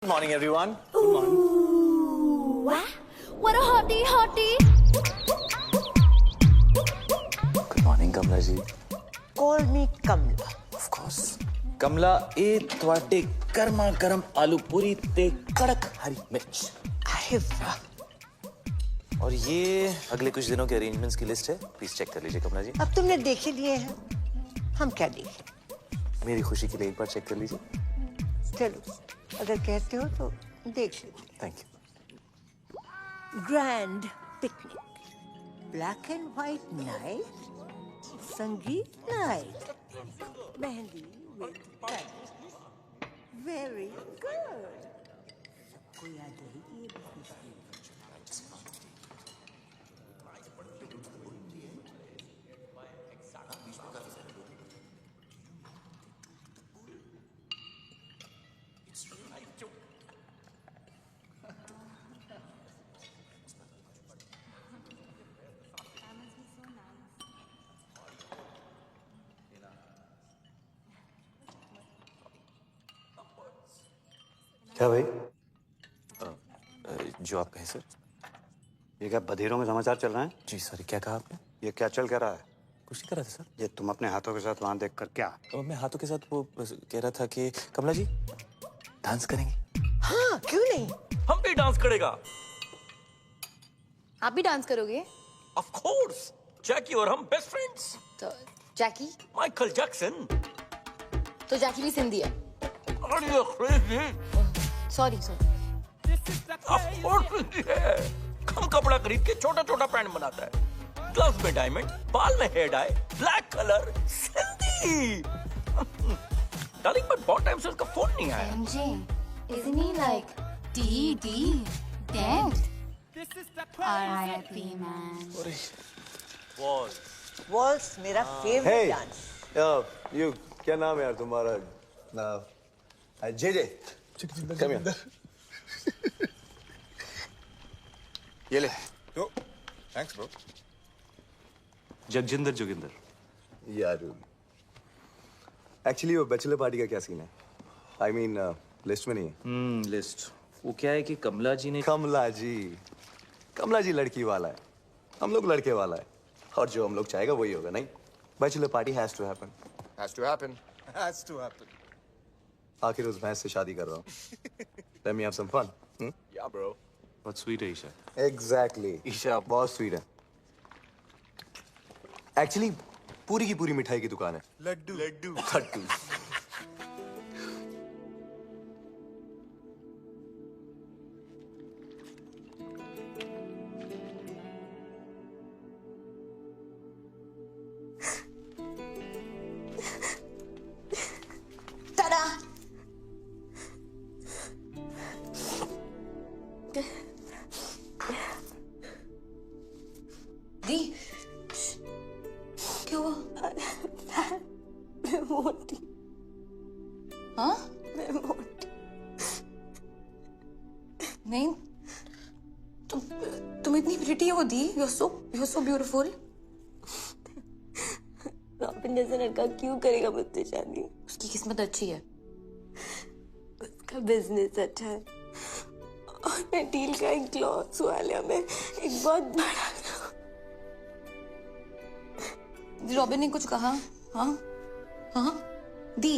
Good morning, everyone. Good morning. Ooh, what a hottie, hottie. Good morning, Kamla ji. Call me Kamla. Of course. Kamla ए ਤੁਹਾਡੇ गर्मा गर्म आलू पूरी ते कड़क हरी मिर्च। अरे वाह। और ये अगले कुछ दिनों के अरेंजमेंट्स की लिस्ट है, प्लीज चेक कर लीजिए कमला जी। अब तुमने देखे लिए हैं, हम क्या देखें? मेरी खुशी के लिए एक बार चेक कर लीजिए। चलो, अगर कहते हो तो देख लेते। Thank you. Grand picnic, black and white night, sangeet night, mehndi with very good. सबको याद रहेगी ये business की। क्या भाई? जो आप कहें सर। ये क्या बधीरों में समाचार चल रहे हैं? जी सॉरी, क्या कहा आपने? ये क्या चल क्या रहा है? कुछ नहीं कर रहा था सर। ये तुम अपने हाथों के साथ वहां देख कर क्या? मैं हाथों के साथ वो कह रहा था कि कमला जी डांस करेंगे। हाँ, क्यों नहीं? हम भी डांस करेगा। आप भी डांस करोगे? ऑफ कोर्स, जैकी और हम बेस्ट फ्रेंड्स। तो जैकी? Michael Jackson. तो जैकी भी सिंधी है? अरे crazy. Sorry sorry. Of course Sindhi है। कम कपड़ा खरीद के छोटा छोटा पैंट बनाता है, ग्लव्स में डायमंड, बाल में hair dye, black colour, Sindhi. Darling, but बहुत टाइम से उसका फोन नहीं आया। MJ, isn't he like dead? R.I.P. man. Waltz मेरा फेवरेट डांस। यू क्या नाम है यार तुम्हारा? J come here. ये ले। Thanks bro. जगजिंदर जोगिंदर। यार एक्चुअली वो बैचलर पार्टी का क्या सीन है? आई मीन लिस्ट में नहीं है। लिस्ट वो क्या है कि कमला जी ने कमला जी लड़की वाला है, हम लोग लड़के वाला है, और जो हम लोग चाहेगा वही होगा। नहीं, bachelor party has to happen. Has to happen. आखिर उस भैंस से शादी कर रहा हूँ। Let me have some fun. Yeah, bro. बहुत स्वीट है ईशा। Exactly. ईशा बहुत स्वीट है। एक्चुअली पूरी की पूरी मिठाई की दुकान है। Laddu. Ta-da! दी, क्या हुआ? मैं मोटी। हाँ? मैं मोटी। नहीं, तुम इतनी प्रिटी हो दी। You're so beautiful. रॉबिन जैसा लड़का क्यों करेगा मुझसे शादी? उसकी किस्मत अच्छी है। उसका बिजनेस अच्छा है और मैं डील का एक ग्लॉस वाला में एक बहुत बड़ा। रॉबिन ने कुछ कहा? हाँ हाँ दी,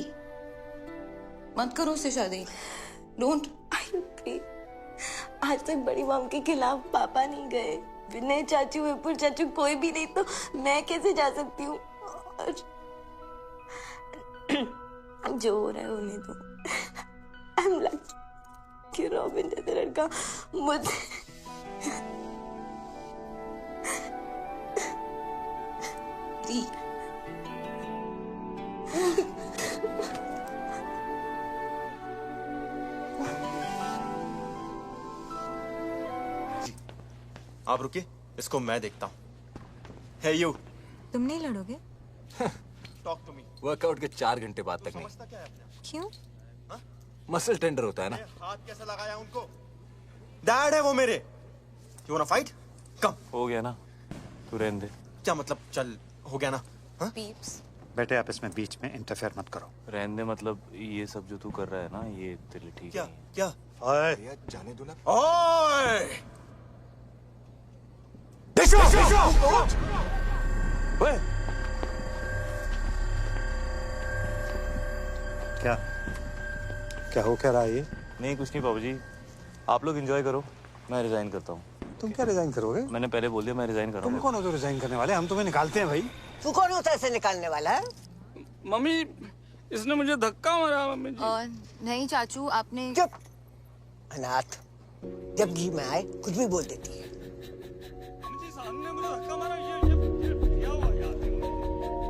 मत करो उससे शादी। डोंट। आज तक बड़ी मॉम के खिलाफ पापा नहीं गए, विनय चाचू, विपुल चाचू, कोई भी नहीं, तो मैं कैसे जा सकती हूँ? और जो हो रहा है होने दो। आई एम लकी कि रॉबिन जैसा लड़का मुझे। दी, आप रुकिए, इसको मैं देखता हूँ। Hey you. तुम नहीं लड़ोगे? Talk to me. वर्कआउट के 4 घंटे बाद तक नहीं। समझता क्या है अपने आप? क्यों? मसल टेंडर होता है ना। हाथ कैसे लगाया उनको? डैड है वो मेरे। You wanna fight? Come. हो गया ना, तू रहने दे। क्या मतलब चल हो गया ना? हाँ? पीप्स। बेटे आप इसमें बीच में इंटरफेयर मत करो। रहने दे, मतलब ये सब जो तू कर रहा है ना, ये तेरे लिए ठीक क्या नहीं है। क्या ओए जाने दो ना। ओए ओए क्या क्या हो क्या रहा है ये? नहीं कुछ नहीं बाबूजी, आप लोग एंजॉय करो, मैं रिजाइन करता हूँ। तुम क्या रिजाइन करोगे? मैंने पहले बोल दिया मैं रिजाइन कर रहा तुम हूँ। कौन हो जो रिजाइन करने वाले? हम तुम्हें निकालते हैं भाई। तू कौन होता है इसे निकालने वाला है? मम्मी इसने मुझे धक्का मारा मम्मी जी। नहीं चाचू, आपने चुप अनाथ, जब घी में आए कुछ भी बोल देती है। मम्मी जी सामने मुझे धक्का मारा, ये क्या हुआ यार?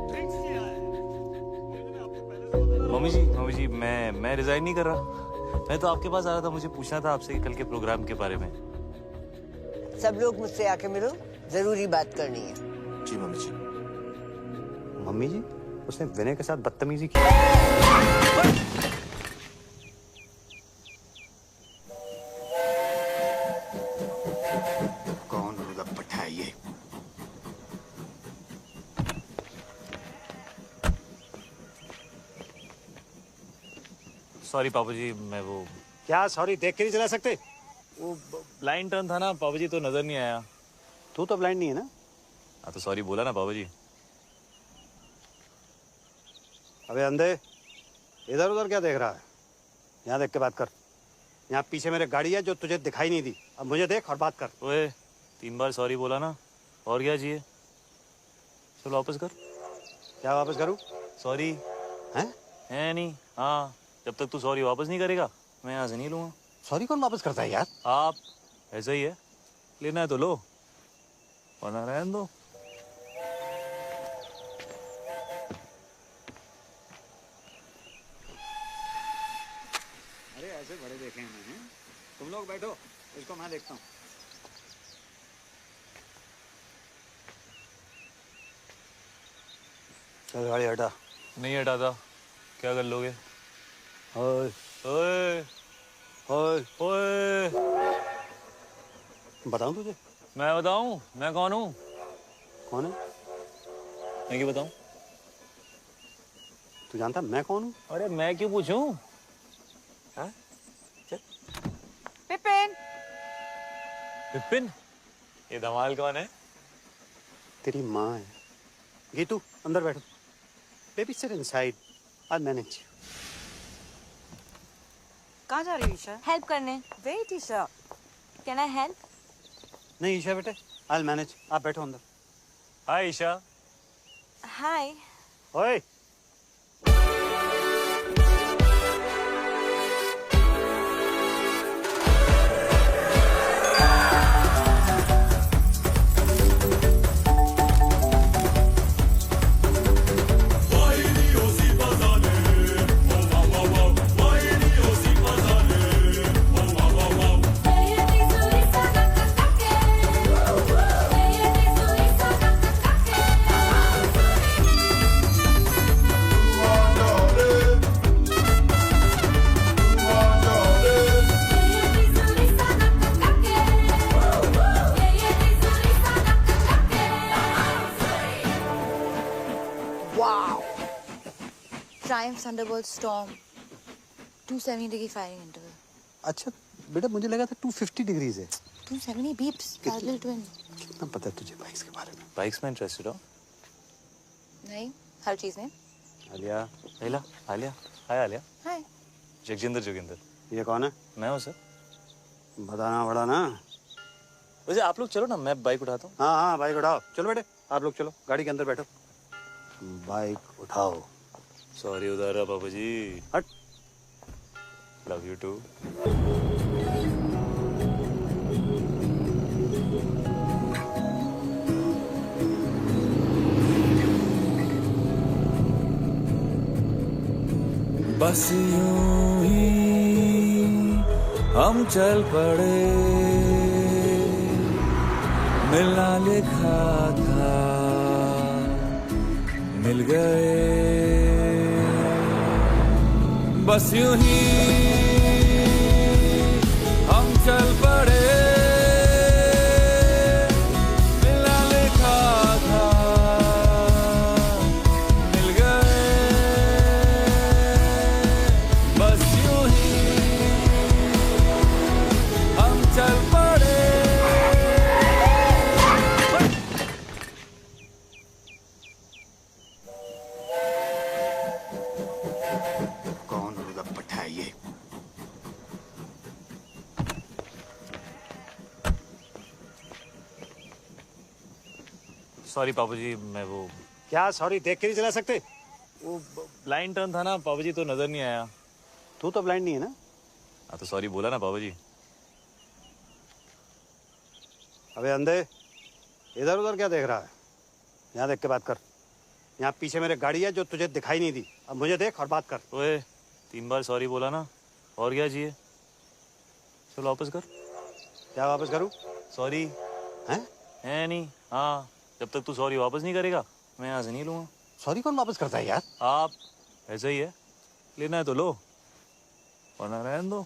ड्रिंक्स किया है। मम्मी जी मैं रिजाइन नहीं कर रहा। मैं तो आपके पास आ रहा था, मुझे पूछना था आपसे कल के प्रोग्राम के बारे में। सब लोग मुझसे आके मिलो, जरूरी बात करनी है। जी मम्मी जी। मम्मी जी, उसने विनय के साथ बदतमीजी की। कौन होगा पठा ये? सॉरी पापा जी, मैं वो क्या सॉरी देख के नहीं चला सकते? वो ब्लाइंड टर्न था ना पापा जी, तो नजर नहीं आया। तू तो ब्लाइंड नहीं है ना? हाँ तो सॉरी बोला ना पापा जी। अबे अंधे, इधर उधर क्या देख रहा है? यहाँ देख के बात कर। यहाँ पीछे मेरे गाड़ी है जो तुझे दिखाई नहीं दी। अब मुझे देख और बात कर। ओए 3 बार सॉरी बोला ना, और क्या चाहिए? चलो वापस कर। क्या वापस करूँ? सॉरी हैं? है नहीं। हाँ, जब तक तू सॉरी वापस नहीं करेगा मैं यहाँ से नहीं लूंगा। सॉरी कौन वापस करता है यार? आप ऐसा ही है, लेना है तो लो वरना रहने दो। अरे ऐसे बड़े देखे हैं मैंने। तुम लोग बैठो, इसको मैं देखता हूँ। चल गाड़ी हटा। नहीं हटाता, क्या कर लोगे? ओए ओए ओए, ओए, बताऊँ तुझे? मैं बताऊं मैं कौन हूँ? कौन है? मैं क्यों बताऊं? तू जानता मैं कौन हूँ? अरे मैं क्यों पूछूं? पिपिन। विपिन, ये धमाल कौन है? तेरी माँ है। गीतू अंदर बैठो। Baby sit inside, I manage. कहाँ जा रही हो ईशा? हेल्प करने। Wait Isha, can I help? नहीं ईशा बेटे, आई मैनेज। आप बैठो अंदर। हाय ईशा। हाय। ओए Triumph Thunderbolt Storm 270 degree firing interval. अच्छा बेटा, मुझे लगा था 250 डिग्रीज है। 270 beeps parallel twin. कितना पता है तुझे बाइक्स के बारे में? बाइक्स में इंटरेस्टेड हो? नहीं, हर चीज में। आलिया, आलिया, आलिया, हाय आलिया। हाय। जगजिंदर जोगिंदर। ये कौन है? मैं हूँ सर। बताना पड़ा ना। वैसे आप लोग चलो ना, मैं बाइक उठाता हूँ। हाँ हाँ बाइक उठाओ। चलो बेटे, आप लोग चलो गाड़ी के अंदर बैठो। बाइक उठाओ। सॉरी उधर रहा पापा जी। हट। Love you too. बस यूं ही हम चल पड़े, मिलना लिखा था मिल गए। बस यूं ही हम चल पड़े, मिलना लिखा था मिल गए। बस यूं ही सॉरी पापा जी, मैं वो क्या सॉरी देख के नहीं चला सकते? वो ब्लाइंड टर्न था ना पापा जी, तो नजर नहीं आया। तू तो ब्लाइंड नहीं है ना? हाँ तो सॉरी बोला ना पापा जी। अबे अंधे, इधर उधर क्या देख रहा है? यहाँ देख के बात कर। यहाँ पीछे मेरे गाड़ी है जो तुझे दिखाई नहीं दी। अब मुझे देख और बात कर। ओए 3 बार सॉरी बोला ना, और क्या चाहिए? चलो वापस कर। क्या वापस करूँ? सॉरी है नहीं। हाँ, जब तक तू सॉरी वापस नहीं करेगा मैं यहाँ से नहीं लूंगा। सॉरी कौन वापस करता है यार? आप, ऐसा ही है, लेना है तो लो वरना रहने दो।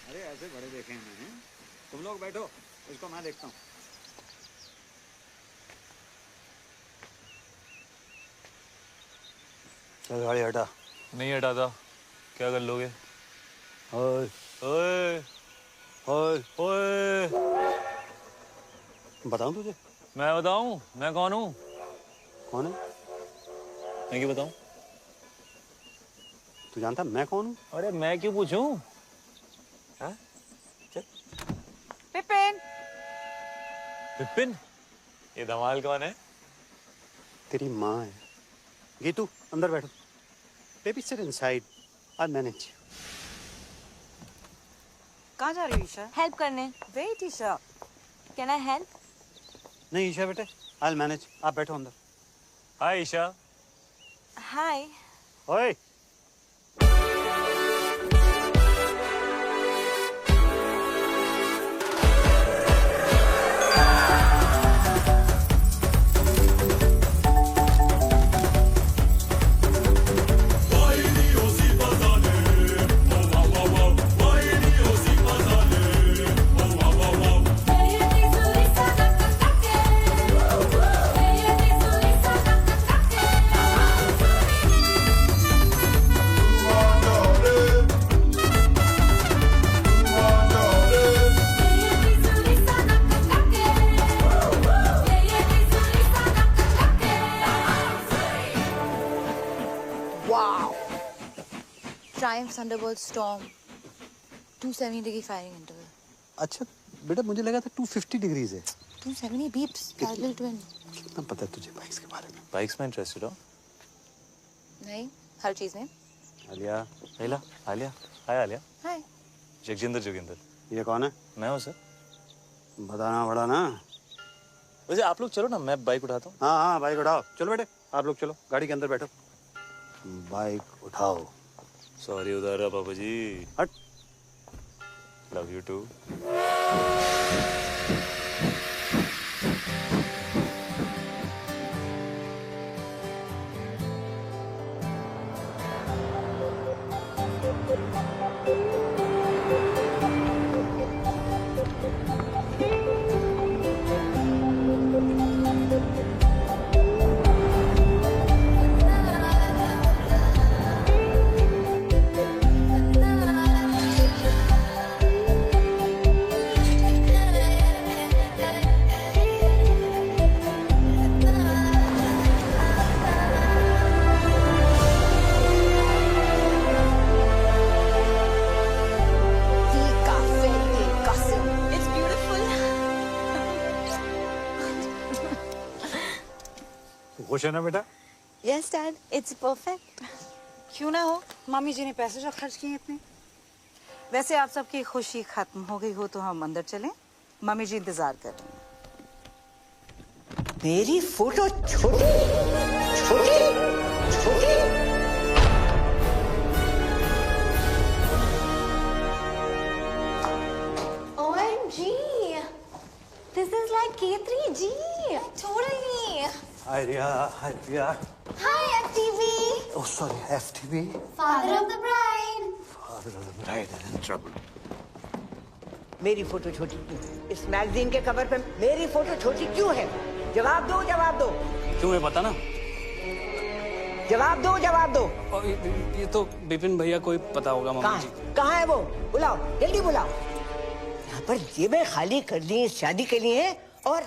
अरे ऐसे बड़े देखे हैं मैंने। तुम लोग बैठो, इसको मैं देखता हूँ। चल गाड़ी हटा। नहीं हटाता, क्या कर लोगे? ओए ओए ओए ओए, बताऊँ तुझे? मैं बताऊं मैं कौन हूँ? कौन है? मैं क्यों बताऊं? तू जानता मैं कौन हूँ? अरे मैं क्यों पूछूं? हाँ? चल। पिपिन, विपिन, ये धमाल कौन है? तेरी माँ है। गीतू अंदर बैठो। Baby sit inside, I manage. कहाँ जा रही हो ईशा? हेल्प करने। Wait Isha. Can I help? नहीं ईशा बेटे, आई मैनेज। आप बैठो अंदर। हाय ईशा। हाय। ओए Triumph Thunderbolt Storm 270 degree firing interval. अच्छा बेटा, मुझे लगा था 250 डिग्रीज है। 270 beeps parallel twin. कितना पता है तुझे बाइक्स के बारे में? बाइक्स में इंटरेस्टेड हो? नहीं, हर चीज में। आलिया। आलिया, आलिया, हाय आलिया। हाय। जगजिंदर जोगिंदर। ये कौन है? मैं हूँ सर। बताना पड़ा ना। वैसे आप लोग चलो ना, मैं बाइक उठाता हूँ। हाँ हाँ बाइक उठाओ। चलो बेटे, आप लोग चलो, गाड़ी के अंदर बैठो। बाइक उठाओ। सॉरी उधर रहा पापा जी। हट। Love you too. खुश है ना बेटा? Yes, Dad. It's perfect. क्यों ना हो, मामी जी ने पैसे जो खर्च किए इतने। वैसे आप सबकी खुशी खत्म हो गई हो तो हम अंदर चलें, मामी जी इंतजार कर रही हैं। मेरी फोटो छोटी छोटी छोटी। OMG. This is like K3G. Totally. Hi Riya, hi Riya. Hi, FTV. Oh sorry, FTV। Father of the bride. Father of the bride is in trouble. मेरी फोटो छोटी क्यों? इस मैगजीन के कवर पे मेरी फोटो छोटी क्यों है? जवाब दो, जवाब दो। क्यों है पता ना? जवाब दो, जवाब दो। और ये तो विपिन भैया को ही पता होगा मामा जी। कहाँ है वो? बुलाओ, जल्दी बुलाओ। यहाँ पर जेबें खाली कर दी शादी के लिए और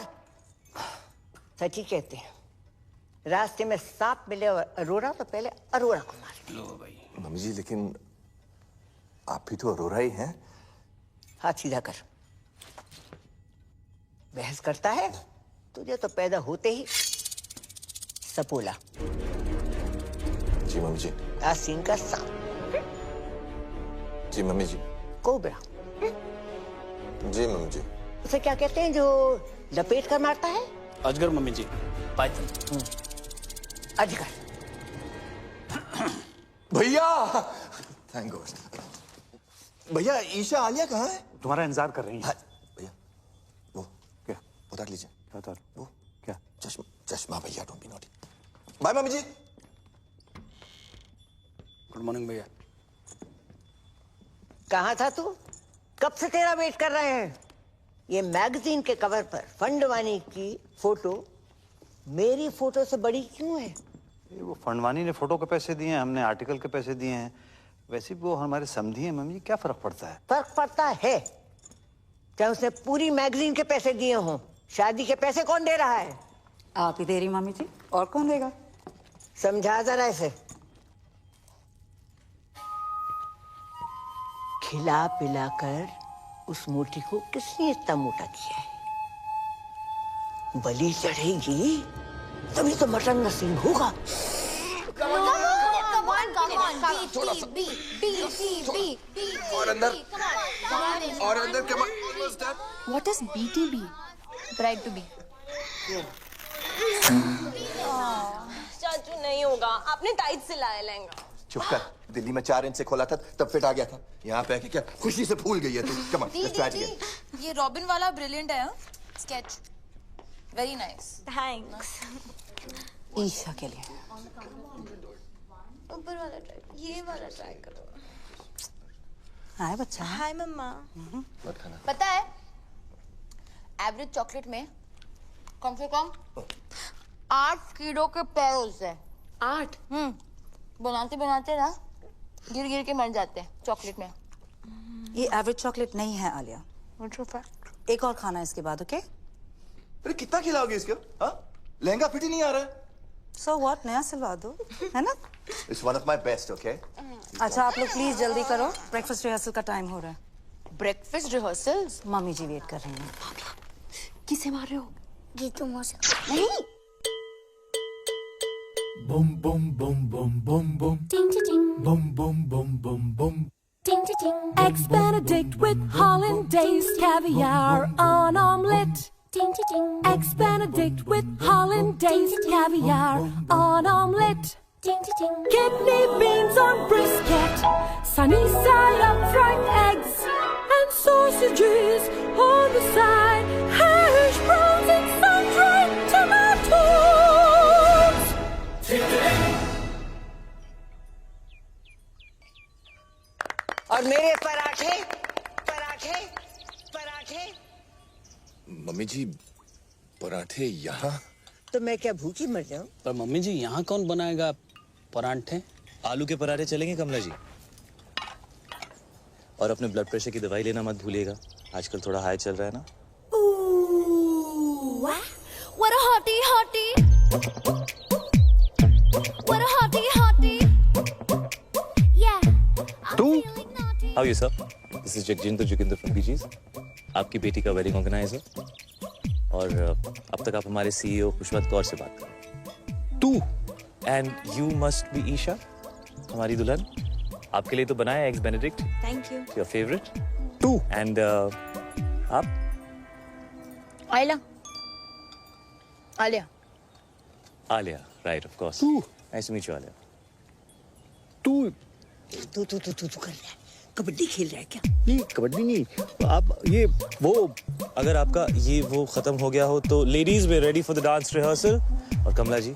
सच ही कहते हैं, रास्ते में सांप मिले और अरोड़ा तो पहले अरोड़ा को मार दे। लो भाई। मम्मी जी लेकिन आप भी तो अरोरा ही हैं। हाथ सीधा कर। बहस करता है? तुझे तो पैदा होते ही सपोला। जी मम्मी जी। आसीन का सांप। जी मम्मी जी। कोबरा। जी मम्मी जी। उसे क्या कहते हैं जो लपेट कर मारता है? अजगर मम्मी जी। पाइथन। अजगर। भैया थैंक गॉड। भैया ईशा आलिया कहाँ है? तुम्हारा इंतजार कर रही है। भैया वो क्या उतार लीजिए। उतार। वो क्या? चश्मा भैया, don't be naughty. Bye mummy जी। गुड मॉर्निंग भैया। कहाँ था तू? कब से तेरा वेट कर रहे हैं। ये मैगजीन के कवर पर फंडवानी की फोटो मेरी फोटो से बड़ी क्यों है? वो फंडवानी ने फोटो के पैसे दिए हैं, हमने आर्टिकल के पैसे दिए हैं। वैसे भी वो हमारे समधी हैं मम्मी, क्या फर्क पड़ता है? फर्क पड़ता है। चाहे उसने पूरी मैगजीन के पैसे दिए हों, शादी के पैसे कौन दे रहा है? आप ही दे रही मामी जी, और कौन देगा? समझा जरा इसे। खिला पिला कर उस मोटी को किसने इतना मोटा किया है? बलि चढ़ेगी तभी तो मटन नसीब होगा। और अंदर What is BTB? Bride to be. चाचू नहीं होगा, आपने टाइट सिलाया लहंगा। चुप कर। दिल्ली में 4 इंच से खोला था तब फिट आ गया था। यहाँ पे आके क्या खुशी से फूल गई है तू। Come on let's try again. ये रॉबिन वाला ब्रिलियंट है। Sketch very nice. Thanks. Isha के लिए। ऊपर वाला ट्राई, ये वाला ट्राई करो। हाय बच्चा। हाय मम्मा। पता है एवरेज चॉकलेट में कम से कम 8 कीड़ों के पैर होते हैं। 8? बनाते बनाते ना गिर गिर के मर जाते हैं चॉकलेट में। ये एवरेज चॉकलेट नहीं है आलिया। एक और खाना इसके बाद, ओके? अरे कितना खिलाओगे इसको? हाँ? लहंगा फिट ही नहीं आ रहा है। So what? नया सिलवा दो, है ना? It's one of my best, okay? अच्छा आप लोग प्लीज जल्दी करो, ब्रेकफास्ट रिहर्सल का टाइम हो रहा है। Breakfast rehearsals? मम्मी जी वेट कर रही हैं। किसे मार रहे हो? जीतू मौसा। नहीं। Boom boom boom boom boom boom. Ding ding ding. Boom boom boom boom boom. Ding ding ding. Eggs Benedict with hollandaise caviar on omelette. Ding ding ding. Eggs Benedict with hollandaise caviar on omelette. Ding ding ding. Kidney beans on brisket, sunny side up fried eggs, and sausages on the side. Hash browns and sun-dried tomatoes. और मेरे पराठे पराठे पराठे। Mummy जी पराठे यहाँ? तो मैं क्या भूखी मर जाऊं? पर मम्मी जी यहाँ कौन बनाएगा पराठे? आलू के पराठे चलेंगे कमला जी। और अपने ब्लड प्रेशर की दवाई लेना मत भूलिएगा, आजकल थोड़ा हाई चल रहा है ना। Ooh, what a hottie hottie. What a hottie hottie. Yeah. तू? How are you sir? This is Jagjinder Joginder from BG's. आपकी बेटी का वेडिंग ऑर्गेनाइजर। और अब तक आप हमारे CEO खुशवंत कौर से बात करें। तू? And you must be Isha, हमारी दुल्हन। आपके लिए तो बनाया eggs Benedict. Thank you. Your favorite? तू? And आप? Alia. Alia. Alia, right of course. तू? Nice to meet you, Alia. तू तू कर रहा है? कबड्डी खेल रहा है क्या? नहीं, कबड्डी नहीं। आप ये वो अगर आपका ये वो खत्म हो गया हो तो लेडीज में ready for the dance rehearsal. और कमला जी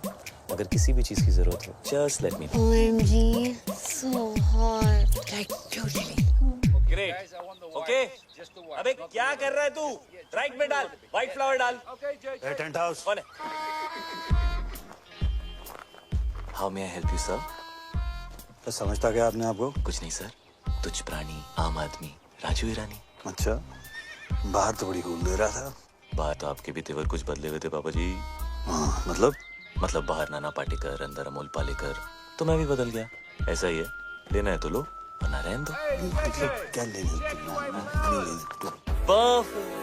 अगर किसी भी चीज की जरूरत हो just let me know. OMG, so hot. Like totally. Great. Okay अबे क्या कर रहा है तू? राइट में डाल, व्हाइट फ्लावर डाल। Tent house. How may I help you sir? तो समझता क्या आपने आपको? कुछ नहीं सर, तुझ प्राणी आम आदमी राजू ईरानी। अच्छा, बाहर तो बड़ी खूब दे रहा था। बाहर तो आपके भी तेवर कुछ बदले हुए थे पापा जी। हाँ, मतलब बाहर नाना पाटेकर, अंदर अमोल पालेकर, तो मैं भी बदल गया। ऐसा ही है, लेना है तो लो, बना रहने दो। क्या ले लो? Perfect.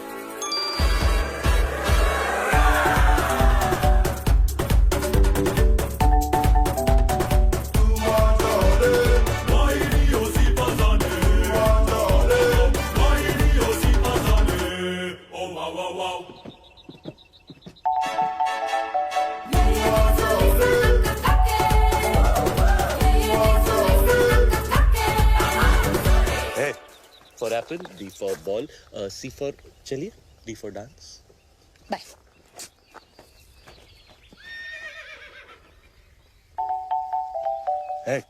For apple, D for ball, C for चलिए, D for dance. Bye. Hey.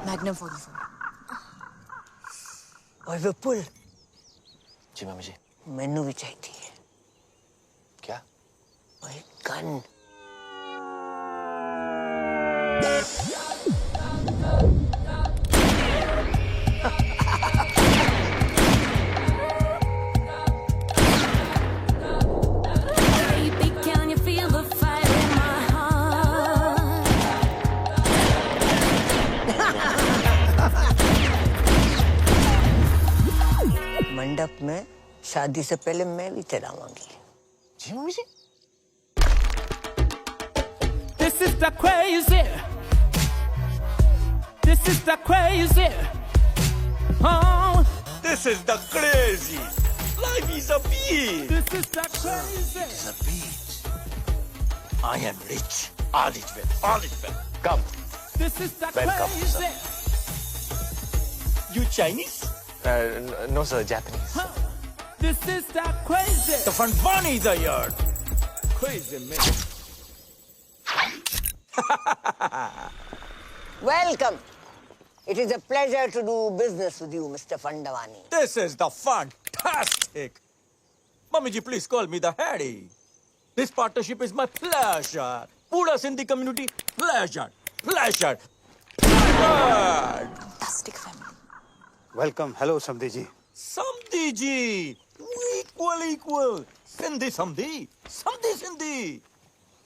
Magnum 44। और विपुल, जी मामी जी। मैनू भी चाहिए। क्या? वही गन। मंडप में शादी से पहले मैं भी चलाऊंगी। जी mummy ji. This is the crazy. This is the crazy. Oh, This is the crazy. Life is a beach. this is the crazy. It is a beach. I am rich. All is well. All is well. Come. This is the Welcome, crazy. You Chinese? No sir, Japanese. This is the crazy. The fun bunny is here. Crazy man. Welcome. It is a pleasure to do business with you, Mr. Fandavani. This is the fantastic. Mummy ji, please call me the Harry. This partnership is my pleasure. Pura Sindhi community, pleasure. Pleasure. Pleasure. Fantastic family. Welcome. Hello समधी जी। Samdhi ji. Equal. Sindhi Samdhi. Samdhi Sindhi.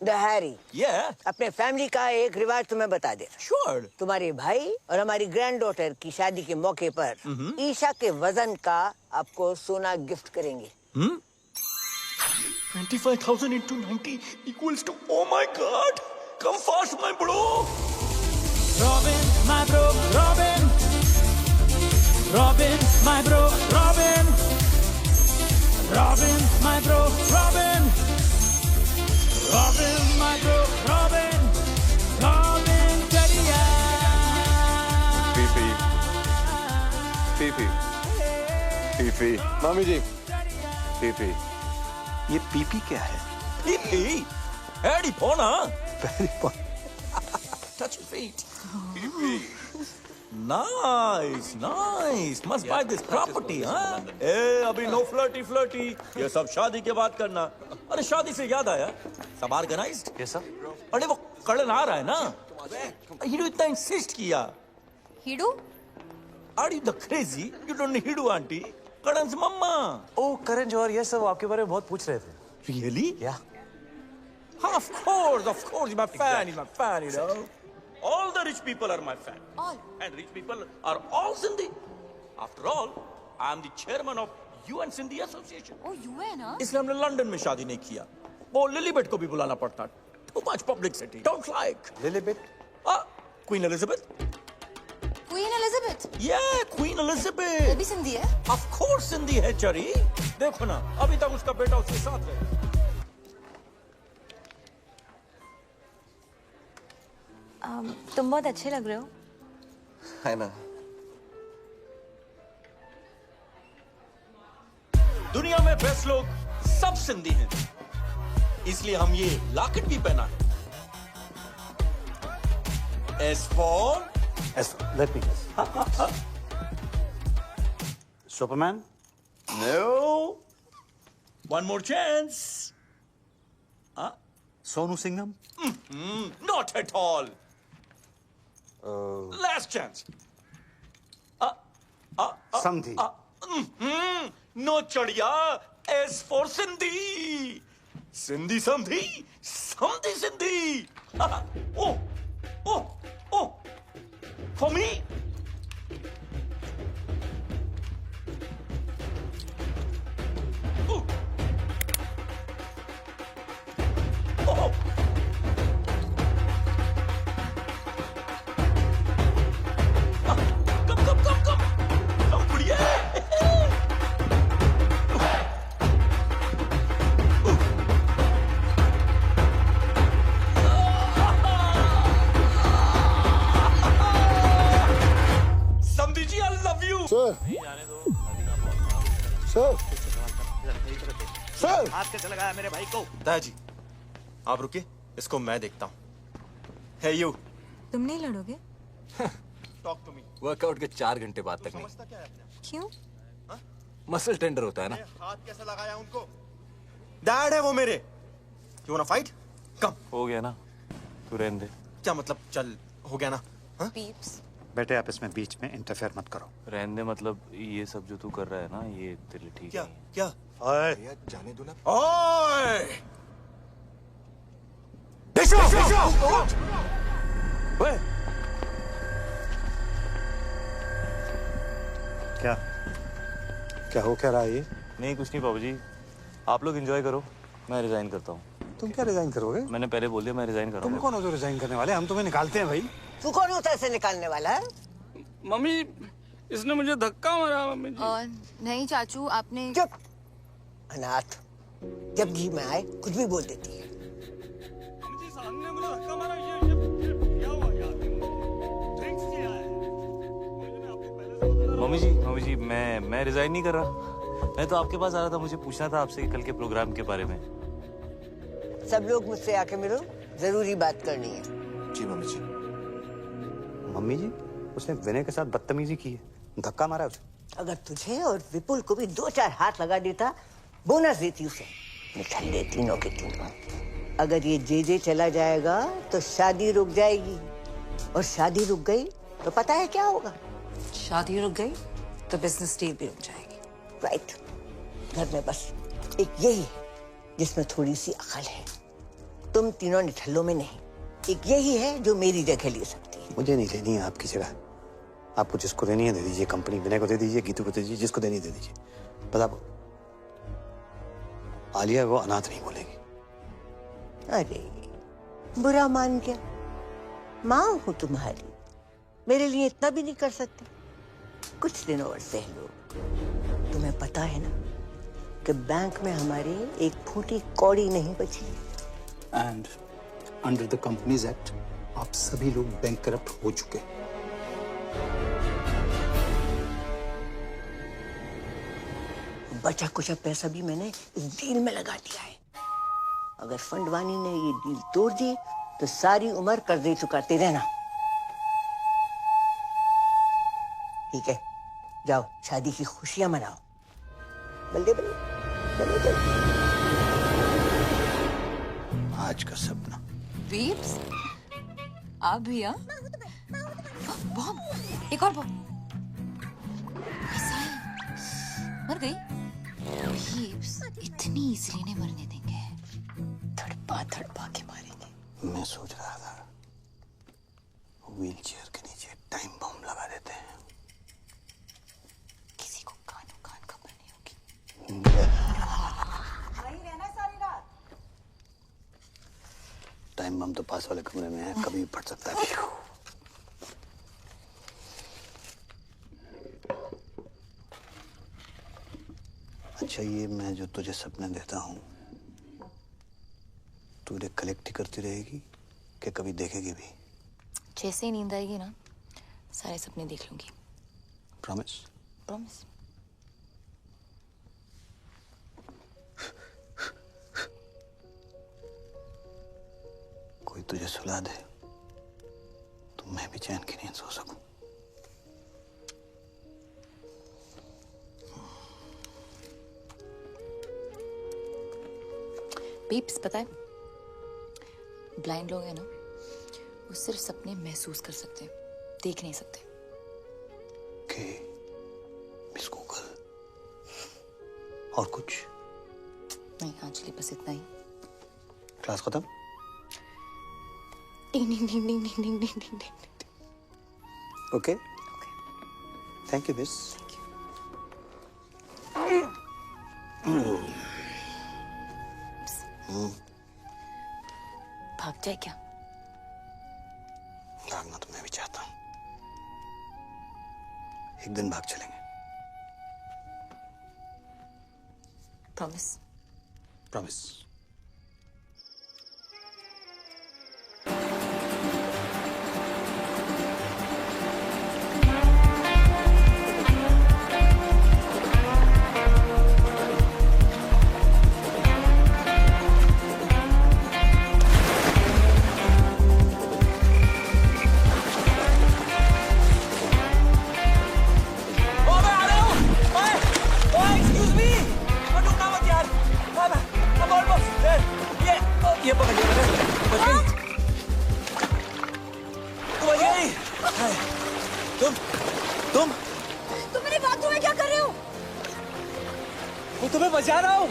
The Harry. Yeah. अपने family का एक रिवाज तुम्हें बता दे। Sure. तुम्हारे भाई और हमारी ग्रैंड डॉटर की शादी के मौके पर ईशा के वजन का आपको सोना गिफ्ट करेंगे। 25,000 into 90 equals to, oh my God. Come fast, my bro. Robin, my bro, Robin. Robin, my bro, Robin. Robin, my bro, Robin. Robin, my bro, Robin. Robin, Kariya. PP. मामी जी। पीपी। ये PP क्या है? Pee-pee. Harry Pona. Touch your feet. Nice nice, must by this property. हाँ ए, अभी no flirty flirty, ये सब शादी के बाद करना। अरे शादी से याद आया, सब ऑर्गेनाइज्ड? Yes sir. अरे वो कड़न आ रहा है ना, हीडू इतना इंसिस्ट किया। हिडू? Are you the crazy? You don't know हीडू आंटी, कड़न्स mamma. Oh Karan Johar, yes sir, वो आपके बारे में बहुत पूछ रहे थे। Really? Yeah. Of course, my fan, he's my fan, you know. All the rich people are my fan. All. And rich people are all Sindhi. After all, I am the chairman of UN Sindhi Association. O UN हाँ? इसलिए हमने London में शादी नहीं किया। वो लिलीबेट को भी बुलाना पड़ता। Too much publicity. Don't like. लिलीबेट? Queen Elizabeth. Queen Elizabeth? Yeah, Queen Elizabeth. वो भी सिंधी है? Of course सिंधी है चरी। देखो ना, अभी तक उसका बेटा उसके साथ है। तुम बहुत अच्छे लग रहे हो। है ना? दुनिया में बेस्ट लोग सब सिंधी हैं, इसलिए हम ये लॉकेट भी पहना है। Let me guess. Superman? No. One more chance. Sonu Singham? Not at all. Last chance. Sandhi. No चढ़िया. S for Sindhi. Sindhi Sandhi. Sandhi Sindhi. Oh. For me? Oh. Come, बढ़िया। समझी जी, I love you. सर हाथ कैसे लगाया मेरे भाई को? दादाजी आप रुकिए, इसको मैं देखता हूँ। है यू? तुम नहीं लड़ोगे? Talk to me. वर्कआउट के 4 घंटे बाद तक नहीं। समझता क्या है अपने? क्यों? मसल टेंडर होता है ना। हाथ कैसे लगाया उनको? डैड है वो मेरे। You wanna fight? कम। हो गया ना, तू रहने दे। क्या मतलब चल हो गया ना? पीप्स। बेटे आप इसमें बीच में इंटरफेयर मत करो। रहने दे, मतलब ये सब जो तू कर रहा है ना, ये तेरे लिए ठीक क्या नहीं है। क्या? ओए जाने दो ना। ओए! ओए! क्या हो क्या रहा है ये? नहीं कुछ नहीं बाबूजी, आप लोग एंजॉय करो, मैं रिजाइन करता हूँ। तुम क्या रिजाइन करोगे? मैंने पहले बोल दिया मैं रिजाइन कर रहा तुम हूँ। कौन हो जो रिजाइन करने वाले? हम तुम्हें निकालते हैं भाई। तू कौन होता है इसे निकालने वाला है? मम्मी इसने मुझे धक्का मारा मम्मी जी। नहीं चाचू, आपने चुप अनाथ, जब जी में आए कुछ भी बोल देती है। जी साहब ने मुझे धक्का मारा, ये क्या हुआ यार? ड्रिंक्स किया है। मैं आपको पहले से बता मम्मी जी मैं रिजाइन नहीं कर रहा। मैं तो आपके पास आ रहा था, मुझे पूछना था आपसे कल के प्रोग्राम के बारे में। सब लोग मुझसे आके मिलो, जरूरी बात करनी है। जी मम्मी जी। मम्मी जी, उसने विनय के साथ बदतमीजी की है, धक्का मारा है उसे। अगर तुझे और विपुल को भी 2-4 हाथ लगा देता, बोनस देती उसे। निकल दे तीनों के तीनों। अगर ये जे चला जाएगा तो शादी रुक जाएगी, और शादी रुक गई तो पता है क्या होगा? शादी रुक गई तो बिजनेस डील भी रुक जाएगी। राइट। घर में बस एक यही है जिसमें थोड़ी सी अकल है। तुम तीनों निठल्लों में नहीं, एक यही है जो मेरी जगह ले सकती है। मुझे नहीं लेनी है आपकी जगह। आपको जिसको देनी है दे दीजिए, कंपनी विनय को दे दीजिए, गीतू को दे दीजिए, जिसको देनी दे दीजिए। पता आलिया वो अनाथ नहीं बोलेगी। अरे बुरा मान गया, माँ हूं तुम्हारी, मेरे लिए इतना भी नहीं कर सकती? कुछ दिनों और सह लो। तुम्हें पता है ना कि बैंक में हमारे एक फूटी कौड़ी नहीं बची। And under the companies act आप सभी लोग बैंक करप्ट हो चुके। बचा कुछ पैसा भी मैंने इस डील में लगा दिया है। अगर फंडवानी ने ये डील तोड़ दी तो सारी उम्र कर्जे चुकाते रहना। ठीक है, जाओ शादी की खुशियां मनाओ। बल्ले बल्ले बल्ले बल्ले। आज का सपना। बीप्स आप भी हाँ? बॉम्ब, एक और बॉम्ब। मिसाइल मर गई। बीप्स इतनी इजीली नहीं मरने देंगे, धड़पा धड़पा के मारेंगे। मैं सोच रहा था व्हील चेयर के नीचे टाइम बम लगा देते हैं। किसी को कानों कान खबर नहीं होगी। वहीं रहना सारी रात। टाइम बम तो पास वाले कमरे में है, कभी भी फट सकता है। अच्छा, ये मैं जो तुझे सपने देता हूँ, तू उन्हें कलेक्ट ही करती रहेगी कि कभी देखेगी भी? जैसे ही नींद आएगी ना, सारे सपने देख लूंगी। प्रॉमिस? प्रॉमिस। कोई तुझे सुला दे तो मैं भी चैन की नींद सो सकूं। बीप्स पता है, ब्लाइंड लोग हैं ना, वो सिर्फ सपने महसूस कर सकते हैं, देख नहीं सकते। के मिस गूगल और कुछ नहीं, एक्चुअली बस इतना ही। क्लास खत्म? Ding ding ding ding ding ding ding ding ding. Okay, thank you miss. भाग जाए क्या? भागना तो मैं भी चाहता हूँ, एक दिन भाग चलेंगे। प्रॉमिस? प्रॉमिस। ये पकड़ लिया मैंने, बच गई। तू बच गई। तुम मेरे बाथरूम में क्या कर रहे हो? मैं तुम्हें बचा रहा हूँ।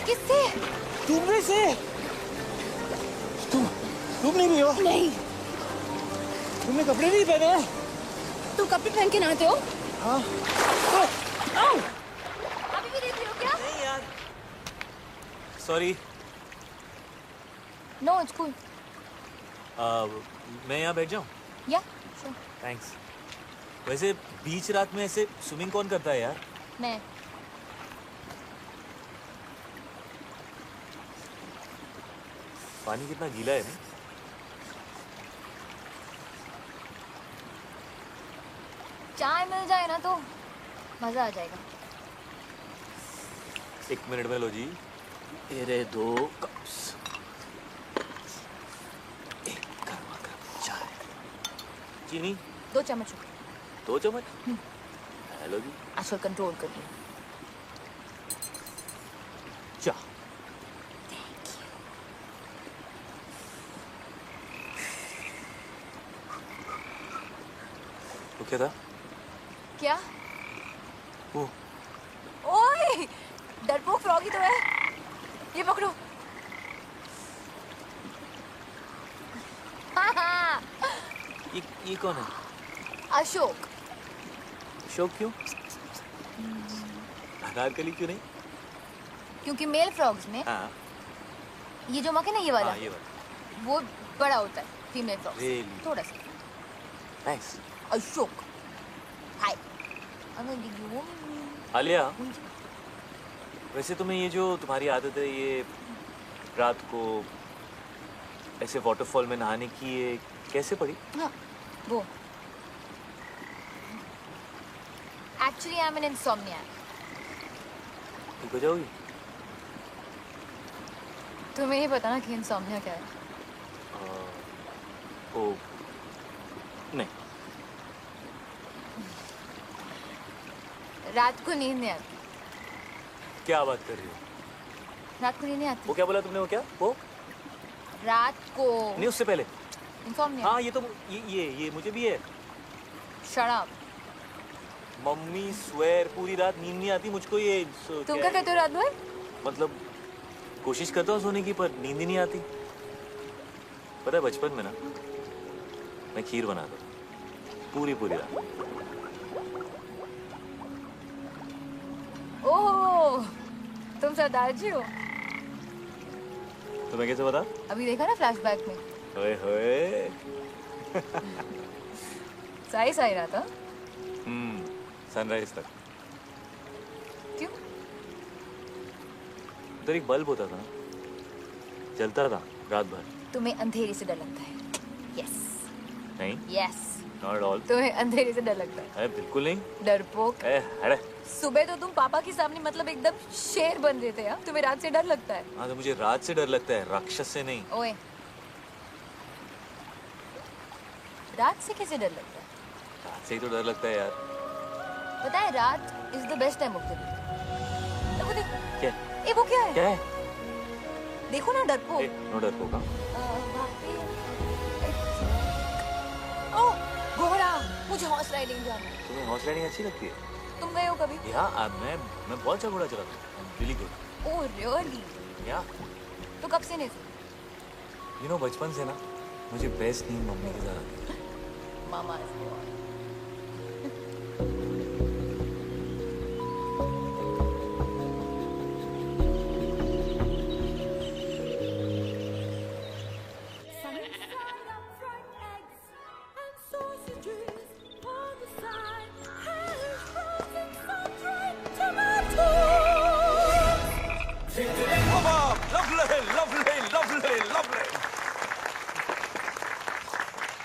किससे? तुमने से। तुम नहीं भी हो? नहीं। तुमने कपड़े नहीं पहने? तुम कपड़े पहन के नहाते हो? हाँ। अभी भी देख रहे हो क्या? नहीं यार। सॉरी। No, it's cool. मैं यहाँ बैठ जाऊँ? या श्योर। थैंक्स। वैसे बीच रात में ऐसे स्विमिंग कौन करता है यार? मैं। पानी कितना गीला है ना? चाय मिल जाए ना तो मजा आ जाएगा। एक मिनट में लो जी, मेरे 2 कप्स। एक गर्मा गर्म चाय, चीनी 2 चम्मच। 2 चम्मच? हेलो जी। आजकल कंट्रोल कर लिया। चाय। तो क्या था? क्या? वो ओए, डरपोक फ्रॉगी तो है। ये पकड़ो। ये कौन है? अशोक। अशोक क्यों? अनारकली क्यों नहीं? क्योंकि मेल फ्रॉग्स में हाँ। ये जो मक है ना, ये वाला, हाँ, ये वाला वो बड़ा होता है फीमेल फ्रॉग से, Really? थोड़ा सा। नाइस। अशोक, हाय। आलिया, वैसे तुम्हें ये जो तुम्हारी आदत है, ये रात को ऐसे वाटरफॉल में नहाने की, ये कैसे पड़ी? हाँ, वो एक्चुअली आई एम एन इंसोम्नियाक। ठीक हो जाओगी? तुम्हें नहीं पता ना कि इंसोम्निया क्या है? ओ नहीं। रात को नींद नहीं आती। क्या बात कर रही हो? रात को नींद नहीं आती। वो क्या बोला तुमने? वो क्या? वो रात को नहीं, उससे पहले। इंसोम्निया। हाँ, ये तो ये मुझे भी है। Shut up. मम्मी स्वेर पूरी रात नींद नहीं आती मुझको। ये तुम क्या कहते हो रात भर? मतलब कोशिश करता हूँ सोने की, पर नींद ही नहीं आती। पता है बचपन में ना मैं खीर बनाता था पूरी रात। ओह, तुम सरदार जी हो। तुम्हें कैसे पता? अभी देखा ना फ्लैशबैक में। ओए होए। सही रहा था। सनराइज तक। क्यों? उधर एक बल्ब होता था ना, जलता था रात भर। तुम्हें अंधेरे से डर लगता है? यस। नहीं। यस। Not at all. तुम्हें अंधेरे से डर लगता है? अरे बिल्कुल नहीं। डरपोक। अरे सुबह तो तुम पापा के सामने मतलब एकदम शेर बन रहे थे। तुम्हें रात से डर लगता है? हाँ, तो मुझे रात से डर लगता है, राक्षस से नहीं। ओए, रात से कैसे डर लगता है? रात से ही तो डर लगता है यार। पता है रात is the best time of the day. वो देखो। क्या? ए वो क्या है? क्या है? देखो ना डरपोक। नो डरपोक। ओह घोड़ा, मुझे हॉर्स राइडिंग जाना है। तुम्हें हॉर्स राइडिंग अच्छी लगती है? तुम गए हो कभी? या मैं बहुत अच्छा घोड़ा चलाता हूँ। Really good. Oh really? या तो कब से नहीं? यू नो बचपन से ना मुझे बेस्ट नींद मम्मी के साथ आती है। मामा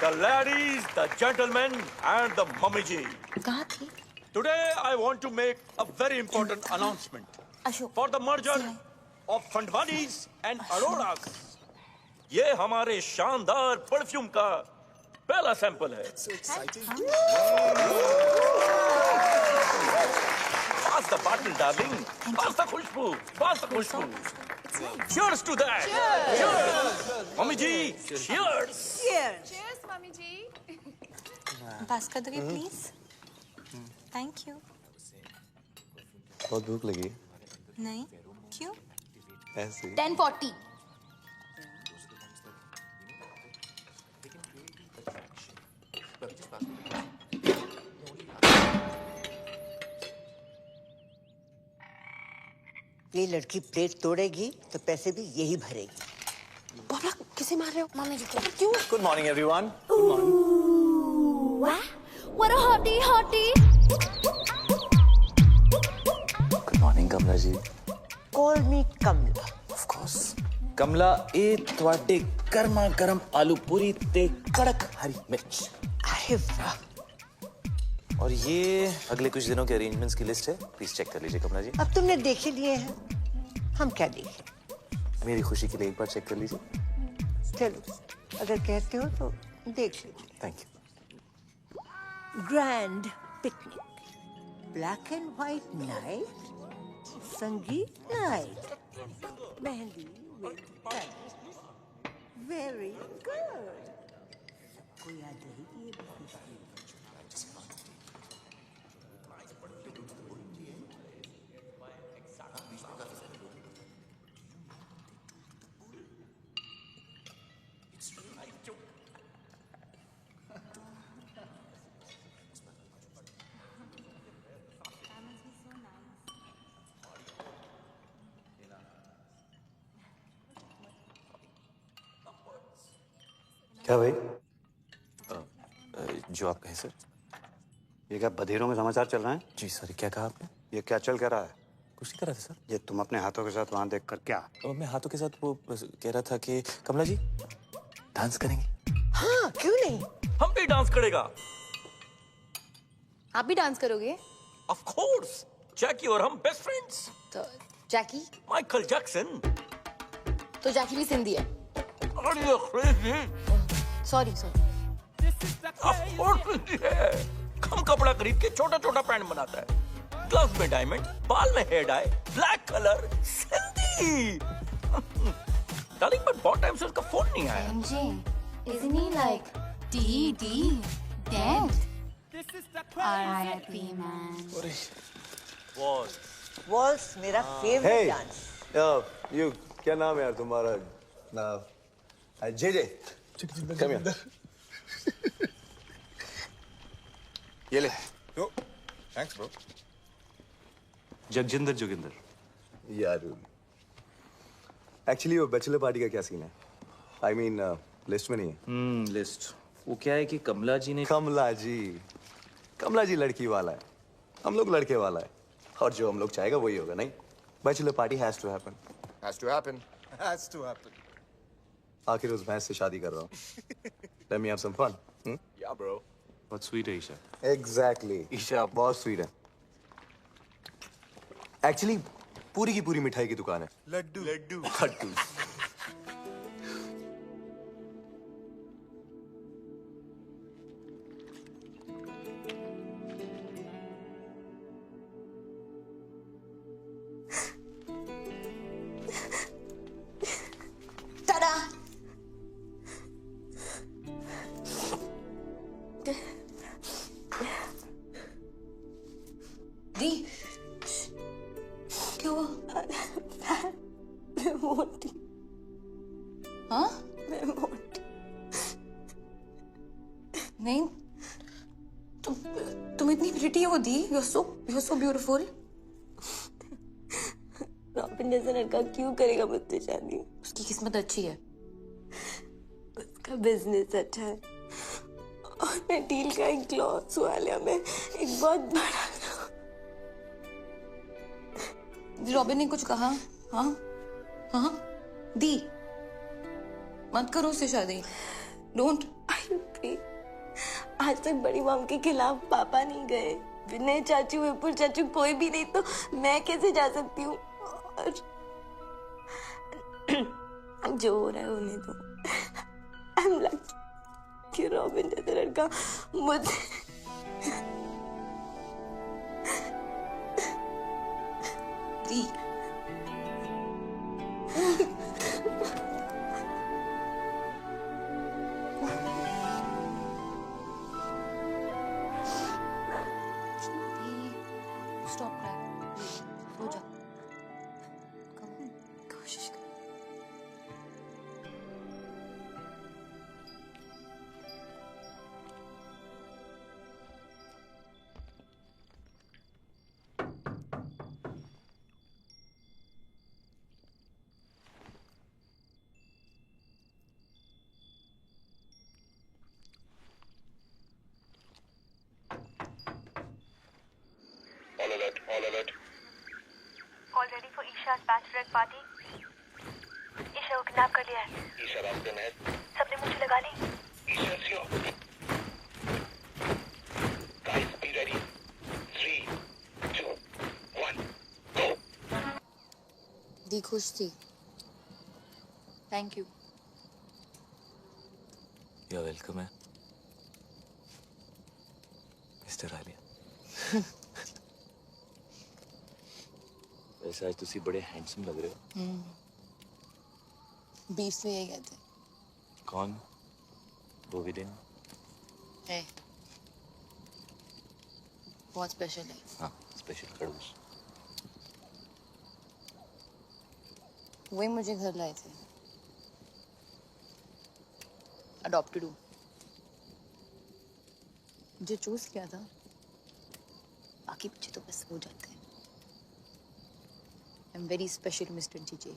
The ladies, the gentlemen, and the mummy ji. कहाँ थी? Today I want to make a very important announcement Ashok. for the merger of Khandwanis and Aroras. ये हमारे शानदार परफ्यूम का पहला सैंपल है। Pass the bottle, darling. Pass the खुशबू. Pass the खुशबू. Cheers to that. Cheers. Mummy ji, cheers. Cheers. Cheers, mummy ji. Pass कर दोगे प्लीज? Thank you. बहुत भूख लगी। नहीं, क्यों? ऐसे। 10:40। ये लड़की प्लेट तोड़ेगी तो पैसे भी यही भरेगी। पापा किसे मार रहे हो? मम्मी जी को। क्यों? Good morning everyone. What a hottie. Good morning Kamla ji. Call me Kamla. Of course. Kamla ए ਤੁਹਾਡੇ गर्मा गर्म आलू पूरी ते कड़क हरी मिर्च। अरे वाह। और ये अगले कुछ दिनों के अरेंजमेंट्स की लिस्ट है, प्लीज चेक कर लीजिए कमला जी। अब तुमने देख ही लिए हैं, हम क्या देखें? मेरी खुशी के लिए एक बार चेक कर लीजिए। चलो, अगर कहते हो तो देख लीजिए। Thank you. Grand picnic, black and white night, sangeet night, mehndi very good. आपको याद रहेगी ये बात? क्या भाई? जो आप कहें सर। ये क्या बधेरों में समाचार चल रहे हैं? जी सर, क्या कहा आपने? ये क्या चल क्या रहा है? कुछ नहीं कर रहा था सर। ये तुम अपने हाथों के साथ वहां देखकर क्या? और मैं हाथों के साथ वो कह रहा था कि कमला जी डांस करेंगे। हाँ, क्यों नहीं? हम भी डांस करेगा। आप भी डांस करोगे? Of course. जैकी और हम बेस्ट फ्रेंड्स। तो जैकी? Michael Jackson. तो जैकी भी सिंधी है। Are you crazy? Sorry. Of course Sindhi है। कम कपड़ा खरीद के छोटा छोटा पैंट बनाता है। ग्लव्स में डायमंड, बाल में hair dye, black colour, Sindhi. Darling, but बहुत टाइम से उसका फोन नहीं आया। Isn't he like dead? R.I.P. man. Waltz मेरा फेवरेट डांस। यू क्या नाम है यार तुम्हारा? J J come here. ये ले। Thanks bro. जगजिंदर जोगिंदर। यार एक्चुअली वो बैचलर पार्टी का क्या सीन है? आई मीन लिस्ट में नहीं है। लिस्ट वो क्या है कि कमला जी लड़की वाला है, हम लोग लड़के वाला है, और जो हम लोग चाहेगा वही होगा। नहीं, bachelor party has to happen. आखिर उस भैंस से शादी कर रहा हूँ। Let me have some fun. Yeah, bro. बहुत स्वीट है ईशा। Exactly. ईशा बहुत स्वीट है। एक्चुअली पूरी की पूरी मिठाई की दुकान है। लड्डू। Ta-da! दी क्या हुआ? मैं मोटी। हाँ? मैं मोटी। नहीं, तुम इतनी प्रिटी हो दी। You're so beautiful. रॉबिन जैसा लड़का क्यों करेगा मुझसे शादी? उसकी किस्मत अच्छी है। उसका बिजनेस अच्छा है और मैं डील का एक क्लॉज वालिया में एक बहुत बड़ा। रॉबिन ने कुछ कहा? हाँ हाँ दी, मत करो उससे शादी। डोंट। आज तक बड़ी मॉम के खिलाफ पापा नहीं गए, विनय चाचू, विपुल चाचू, कोई भी नहीं, तो मैं कैसे जा सकती हूँ? और जो हो रहा है होने दो। आई एम लकी कि रॉबिन जैसा लड़का मुझे दी। Stop crying. सो जा। कोशिश कर। All alert. All ready for Isha's bachelorette party? Isha को किडनैप कर लिया है। ईशा रास्ते में है। सबने मुझे लगा ली। Isha slow. Guys, be ready. 3, 2, 1, go. दी खुश थी। Thank you. You're welcome है मिस्टर आलिया। वैसे आज तुसी बड़े हैंडसम लग रहे हो। बीफ में ये कहते हैं। कौन? वो भी दिन है बहुत स्पेशल है। हाँ, स्पेशल खड़ूस। वही मुझे घर लाए थे। अडॉप्टेड हूँ। मुझे चूज किया था, बाकी बच्चे तो बस हो जाते हैं। I am very special mister GJ.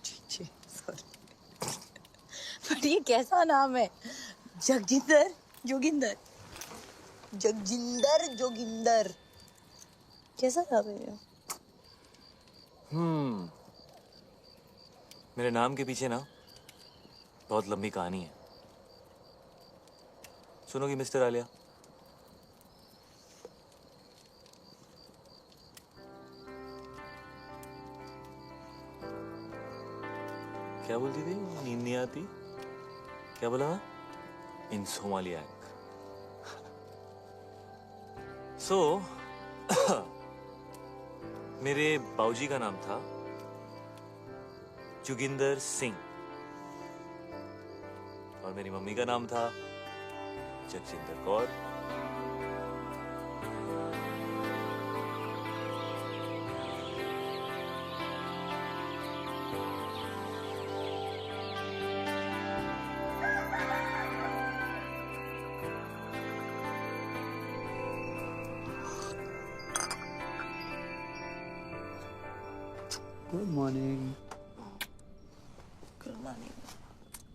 GJ sorry. But ये कैसा नाम है? जगजिंदर जोगिंदर। जगजिंदर जोगिंदर कैसा नाम है ये? मेरे नाम के पीछे ना बहुत लंबी कहानी है। सुनोगी मिस्टर आलिया? क्या बोलती थी? नींद नहीं आती? क्या बोला? इंसोमालियाक। So, मेरे बाऊजी का नाम था जोगिंदर सिंह और मेरी मम्मी का नाम था Jagjinder Kaur. Good morning. Good morning.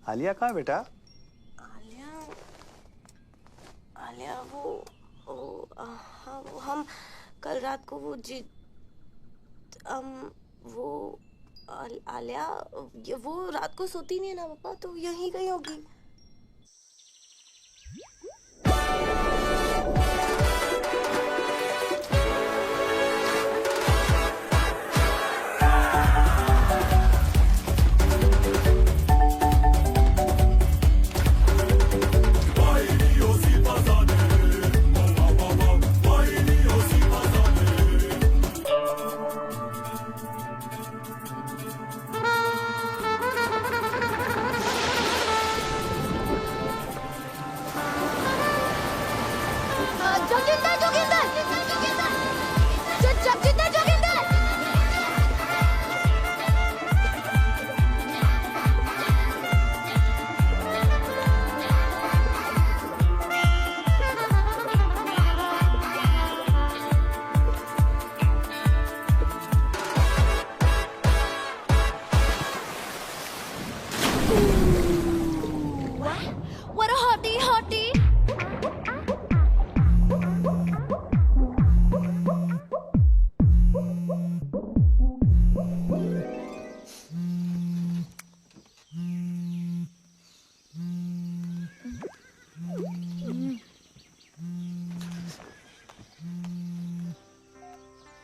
Alia कहाँ बेटा? आलिया वो हम कल रात को आलिया वो रात को सोती नहीं है ना पापा, तो यहीं कहीं होगी। What a hottie, hottie.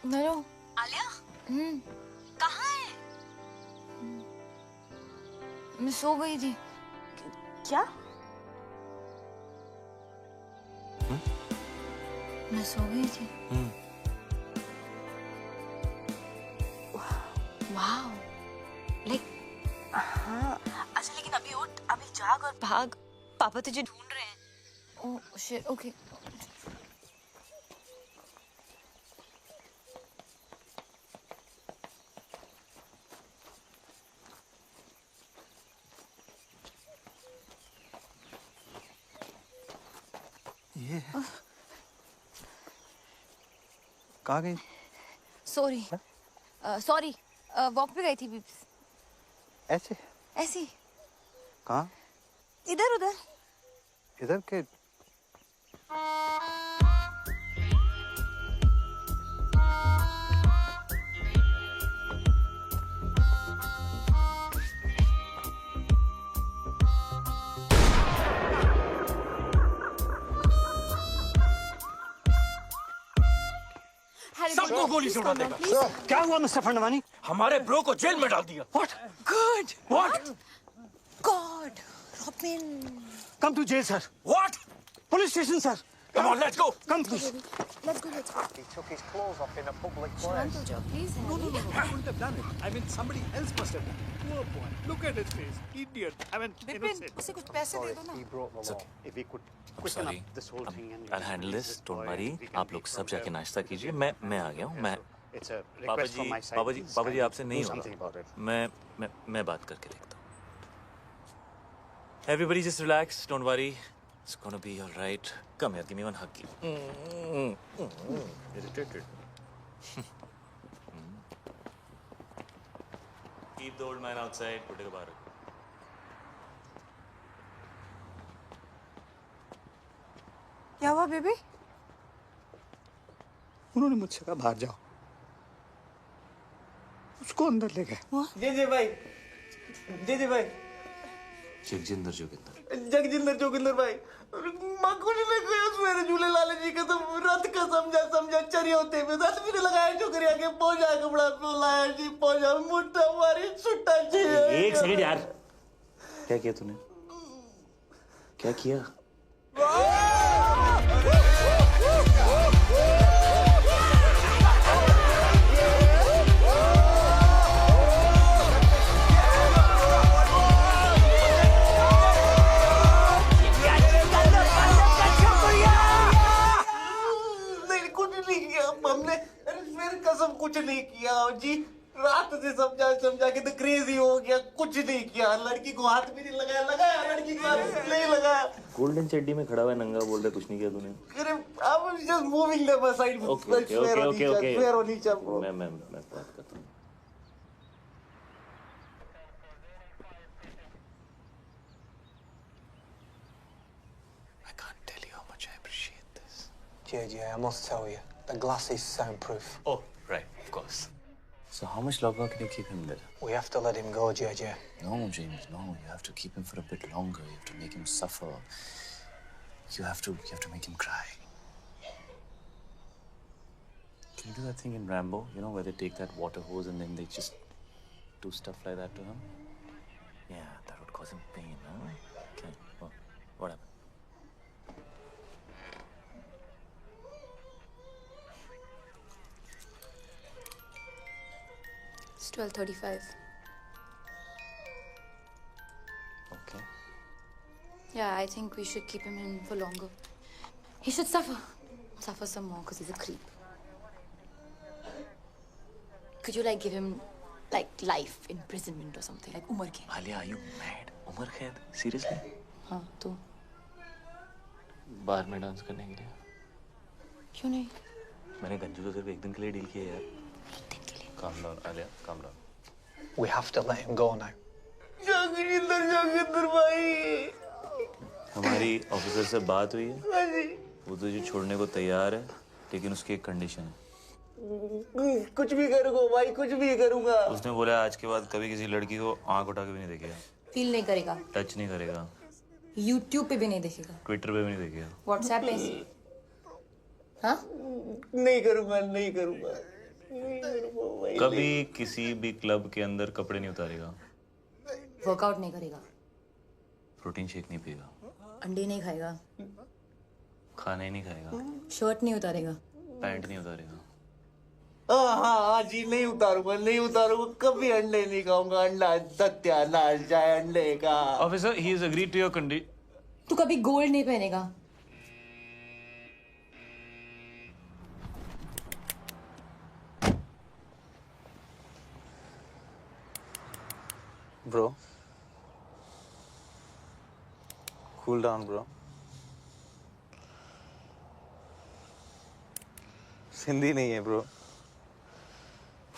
नरो आलिया कहाँ है? मैं सो गई थी। क्या? मैं सो गई थी। वाओ, हाँ। अच्छा लेकिन अभी उठ, अभी जाग और भाग, पापा तुझे ढूंढ रहे हैं। Oh shit, okay. ये कहाँ गई? सॉरी सॉरी, वॉक पे गई थी बीप्स। ऐसे? ऐसी कहाँ? इधर उधर। इधर के? सबको गोली से उड़ा देगा। क्या हुआ मिस्टर फंडवानी? हमारे ब्रो को जेल में डाल दिया। What? Good. What? God, Robin. Come to jail, sir. What? Police station, sir. Come on, let's go. Come, please. Let's go. Let's go. He took his clothes off in a public Shant ho jao, please. No, I wouldn't have done it. I mean, somebody else must have done it. Poor boy. Look at his face. Idiot. I mean, innocent. उसे कुछ पैसे दे दो ना। He broke the law. If we could quicken up this whole thing and I'll handle this. Don't worry. आप लोग सब जाके नाश्ता कीजिए। मैं आ गया हूँ। मैं It's a Baba request from ji my side. बाबा जी आपसे नहीं Do something about होगा। it. मैं बात करके देखता हूँ। Everybody just relax. Don't worry. It's gonna be all right. Come here. Give me one hug. Irritated. Keep the old man outside. Put it बाहर। क्या हुआ बेबी? उन्होंने मुझसे कहा बाहर जाओ, उसको अंदर ले गए। जी भाई, जी भाई। जगजिंदर जोगिंदर। जगजिंदर जोगिंदर भाई, माँ कुछ नहीं कहा सवेरे झूले लाले जी का तो रात का समझा चरी होते हुए दस भी लगाया छोकरी आके पहुंचा कपड़ा लाया जी पहुंचा मुट्ठा मारी छुट्टा चाहिए। एक सेकंड यार, क्या किया तूने? क्या किया? नहीं किया जी, रात से समझा के तो क्रेजी हो गया, कुछ नहीं किया, लड़की को हाथ भी नहीं लगाया, लड़की को हाथ नहीं लगाया। गोल्डन चड्डी में खड़ा हुआ है, नंगा बोल रहा है, कुछ नहीं किया तूने। अरे I was just moving them aside. Okay. Swear on each other. मैं बात करता हूँ। I can't tell you how much I appreciate this. JJ, I must tell you, the glass is soundproof. Oh, right, of course. So how much longer can you keep him there? We have to let him go, JJ. No, James, no. You have to keep him for a bit longer. You have to make him suffer. You have to make him cry. Can you do that thing in Rambo? You know, where they take that water hose and then they just do stuff like that to him? Yeah, that would cause him pain, huh? Okay, well, what happened? It's 12:35. Okay. Yeah, I think we should keep him in for longer. He should suffer some more because he's a creep. Could you give him life imprisonment or something, like Umar Khaid? Alia, are you mad? Umar Khaid? Seriously? हाँ तो बार में dance करने के लिए? क्यों नहीं? मैंने गंजू को सिर्फ एक दिन के लिए डील किया यार। Calm down, Alia. Calm down. We have to let him go now. Joginder भाई। हमारी ऑफिसर से बात हुई है। वो तुझे छोड़ने को तैयार है, लेकिन उसकी एक कंडीशन है। कुछ भी करूँगा भाई, कुछ भी करूँगा। उसने बोला आज के बाद कभी किसी लड़की को आंख उठा के भी नहीं देखेगा। फील नहीं करेगा। टच नहीं करेगा। YouTube पे भी नहीं देखेगा। ट्विटर पे भी नहीं देखेगा। WhatsApp पे? हाँ? नहीं करूँगा। कभी किसी भी क्लब के अंदर कपड़े नहीं उतारेगा। वर्कआउट नहीं करेगा। प्रोटीन शेक नहीं पिएगा। अंडे नहीं खाएगा। खाना ही नहीं खाएगा। शर्ट नहीं उतारेगा। पैंट नहीं उतारेगा। हाँ जी, नहीं उतारूंगा, कभी अंडे नहीं खाऊंगा। अंडा सत्यानाश जाए अंडे का। Officer, he has agreed to your condition. तू कभी गोल्ड नहीं पहनेगा। Bro. Cool down, bro. Sindhi नहीं है bro.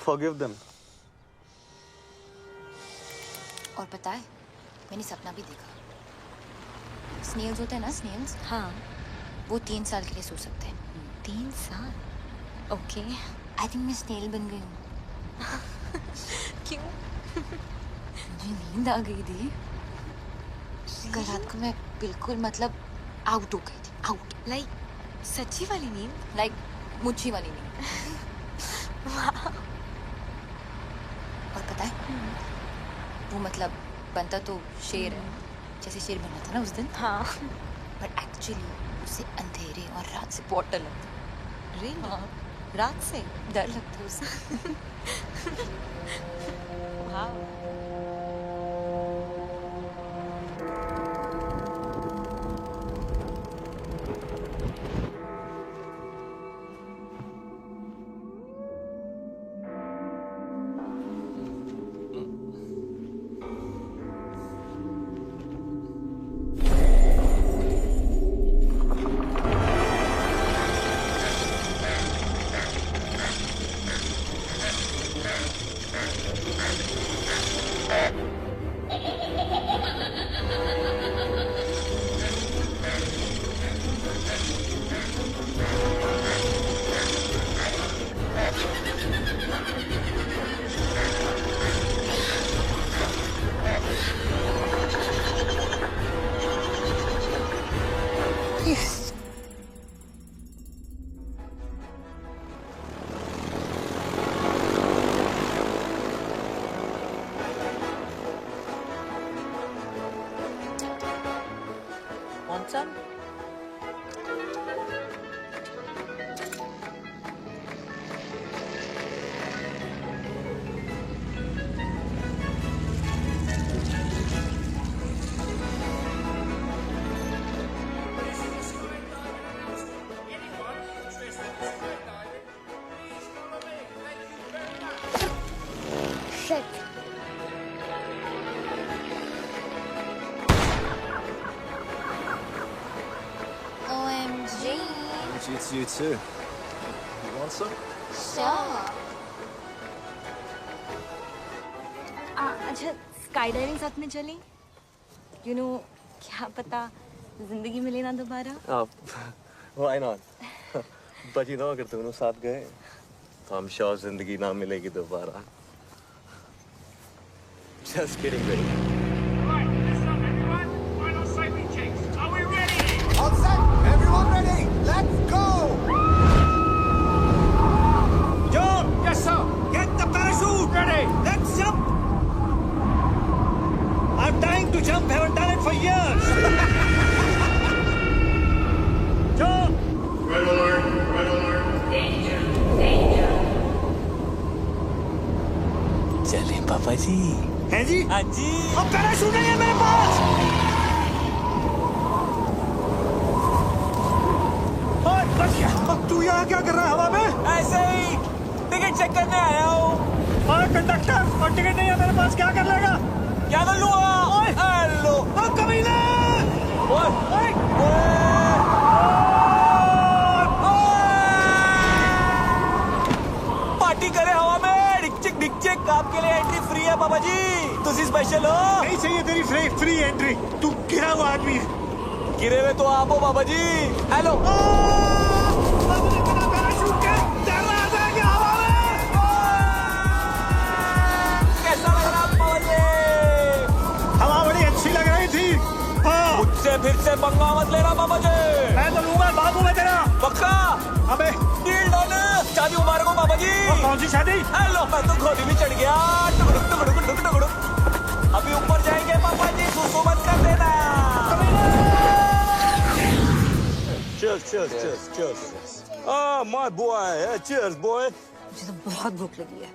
Forgive them. और पता है, मैंने सपना भी देखा। स्नेल्स होते हैं ना, स्नेल्स? हाँ। वो 3 साल के लिए सो सकते हैं। 3 साल? ओके। आई थिंक मैं स्नेल बन गई हूँ। क्यों? मुझे नींद आ गई थी। कल रात को मैं बिल्कुल आउट हो गई थी। आउट। सच्ची वाली नींद? मुच्छी वाली नींद। और पता है, वो बनता तो शेर है, जैसे शेर बना था ना उस दिन। हाँ। बट एक्चुअली उसे अंधेरे और रात से बहुत डर लगता। रियली? हाँ। रात से डर लगता है उसे। वाह। It's you too. You want some? Sure. अच्छा स्काई डाइविंग साथ में चली? You know, क्या पता जिंदगी मिले ना दोबारा? Why not? But you know, अगर दोनों साथ गए तो I'm sure जिंदगी ना मिलेगी दोबारा. Just kidding, baby. All set? Everyone ready? Let's go! John! Yes, sir. Get the parachute ready. Let's jump. I'm dying to jump. Haven't done it for years. John! Red alert! Red alert! Danger! Danger! चले पापा जी। हैं जी? हाँ जी। अब parachute नहीं है मेरे पास। बच गया। अब तू यहाँ क्या कर रहा है हवा में? ऐसे ही टिकट चेक करने आया हूँ। और कंडक्टर और टिकट नहीं है मेरे पास, क्या कर लेगा? क्या कर लूँगा? हेलो। अब कमीने! पार्टी करे हवा में, डिक्चिक डिक्चिक। आपके लिए एंट्री फ्री है बाबा जी। तुझे स्पेशल हो? नहीं चाहिए तेरी फ्री एंट्री। तू गिरा हुआ आदमी है। गिरे हुए तो आप हो बाबा जी। हेलो। कैसा लग रहा बोले? हवा बड़ी अच्छी लग रही थी। हाँ। मुझसे फिर से पंगा मत लेना बाबा जी। मैं तो लूंगा बाबू में तेरा। पक्का? अबे डील डन। शादी मुबारक हो बाबा जी। कौन सी शादी? हेलो, मैं तो घोड़ी भी चढ़ गया। टुकड़ुक टुकड़ुक टुकड़ुक टुकड़ुक। अभी ऊपर जाएंगे पापा जी, सुसु मत कर देना। Cheers. Ah, my boy. Cheers, boy. मुझे तो बहुत भूख लगी है।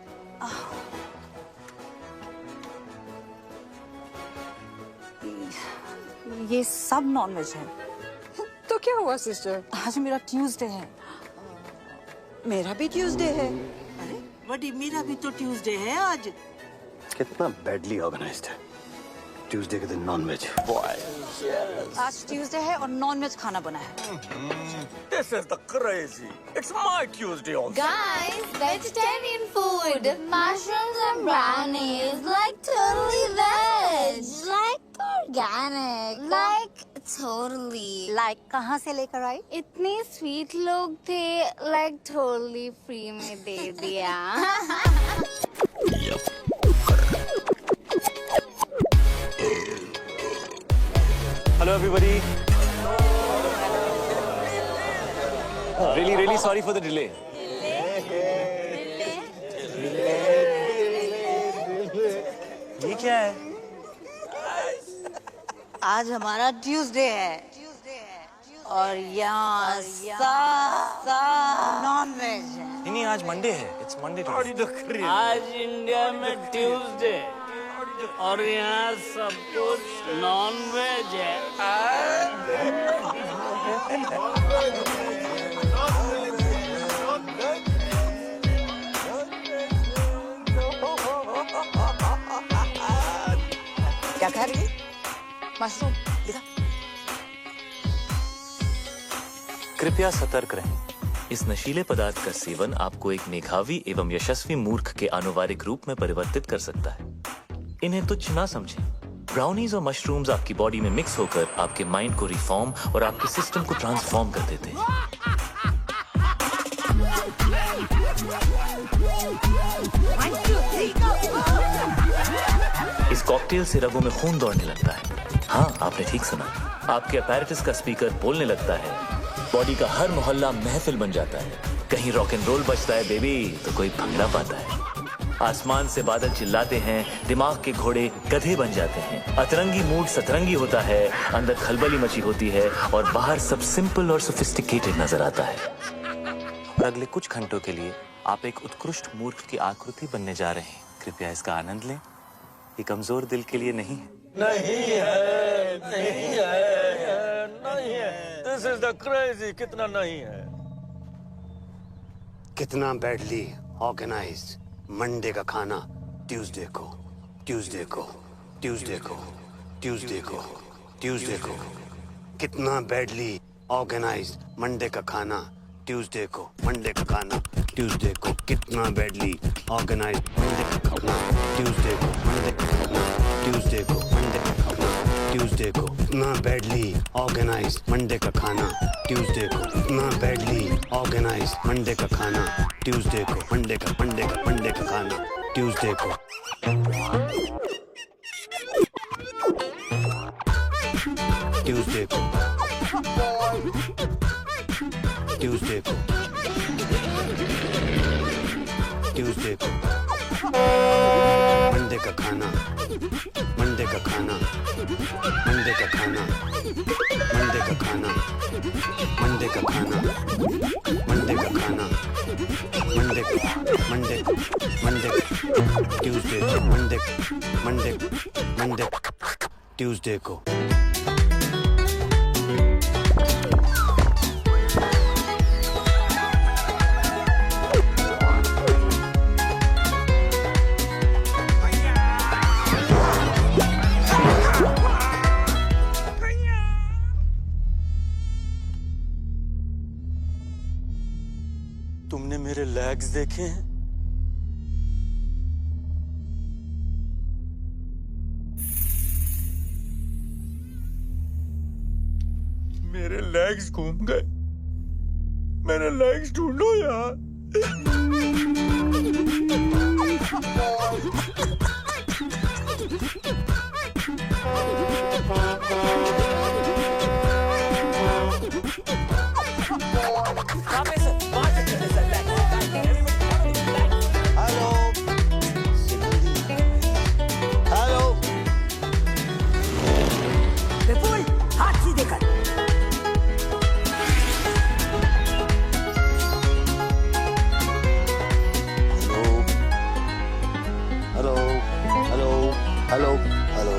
ये सब नॉनवेज है। तो क्या हुआ सिस्टर? आज मेरा ट्यूसडे है। मेरा भी ट्यूसडे है। अरे बड़ी, मेरा भी तो ट्यूसडे है आज। कितना बैडली ऑर्गेनाइज्ड है। ट्यूसडे के दिन नॉनवेज। आज ट्यूसडे है और नॉनवेज खाना बना है। This is the crazy. It's my Tuesday also. Guys, vegetarian food. Mushrooms and brownies. Like totally veg. Like organic. Like totally. Like कहाँ से लेकर आई? इतने स्वीट लोग थे, like totally free में दे दिया। Hello everybody. Really sorry for the delay. ये क्या है? आज हमारा ट्यूसडे है और यहाँ नॉनवेज है। नहीं, आज मंडे है। It's Monday today. आज इंडिया में ट्यूसडे और यहाँ सब कुछ नॉन वेज है। क्या खा रही है? मशरूम दिखा। कृपया सतर्क रहें। इस नशीले पदार्थ का सेवन आपको एक मेधावी एवं यशस्वी मूर्ख के आनुवारिक रूप में परिवर्तित कर सकता है। इन्हें तुच्छ ना समझें। ब्राउनीज और मशरूम्स आपकी बॉडी में मिक्स होकर आपके माइंड को रिफॉर्म और आपके सिस्टम को ट्रांसफॉर्म कर देते हैं। इस कॉकटेल से रगों में खून दौड़ने लगता है। हाँ, आपने ठीक सुना। आपके अपैरेटस का स्पीकर बोलने लगता है। बॉडी का हर मोहल्ला महफिल बन जाता है। कहीं रॉक एंड रोल बजता है बेबी तो कोई भंगड़ा पाता है। आसमान से बादल चिल्लाते हैं, दिमाग के घोड़े गधे बन जाते हैं। अतरंगी मूड सतरंगी होता है, अंदर खलबली मची होती है और बाहर सब सिंपल और सोफिस्टिकेटेड नजर आता है। और अगले कुछ घंटों के लिए आप एक उत्कृष्ट मूर्ख की आकृति बनने जा रहे हैं। कृपया इसका आनंद लें। ये कमजोर दिल के लिए नहीं है। नहीं है। This is the crazy. कितना नहीं है? कितना बैडली ऑर्गेनाइज्ड। मंडे का खाना ट्यूसडे को, ट्यूसडे को, ट्यूसडे को, ट्यूसडे को, ट्यूसडे को। कितना बैडली ऑर्गेनाइज्ड। मंडे का खाना ट्यूसडे को मंडे का खाना, ट्यूसडे को कितना बैडली ऑर्गेनाइज, मंडे का खाना, ट्यूसडे को मंडे का खाना, ट्यूसडे को मंडे का खाना, ट्यूसडे को इतना बैडली ऑर्गेनाइज, मंडे का खाना, ट्यूसडे को इतना बैडली ऑर्गेनाइज, मंडे का खाना, ट्यूसडे को मंडे का खाना, ट्यूसडे को ट्यूसडे को ट्यूसडे को ट्यूसडे को मंडे का खाना, मंडे का खाना, मंडे का खाना, मंडे का खाना, मंडे का खाना, मंडे का खाना, Monday Monday Monday Tuesday Monday Monday Monday Tuesday को तुमने मेरे लेग्स देखे हैं? मेरे लेग्स घूम गए। मेरे लेग्स ढूंढो यार। विपुल, हाथ सीधे कर। हेलो हेलो हेलो हेलो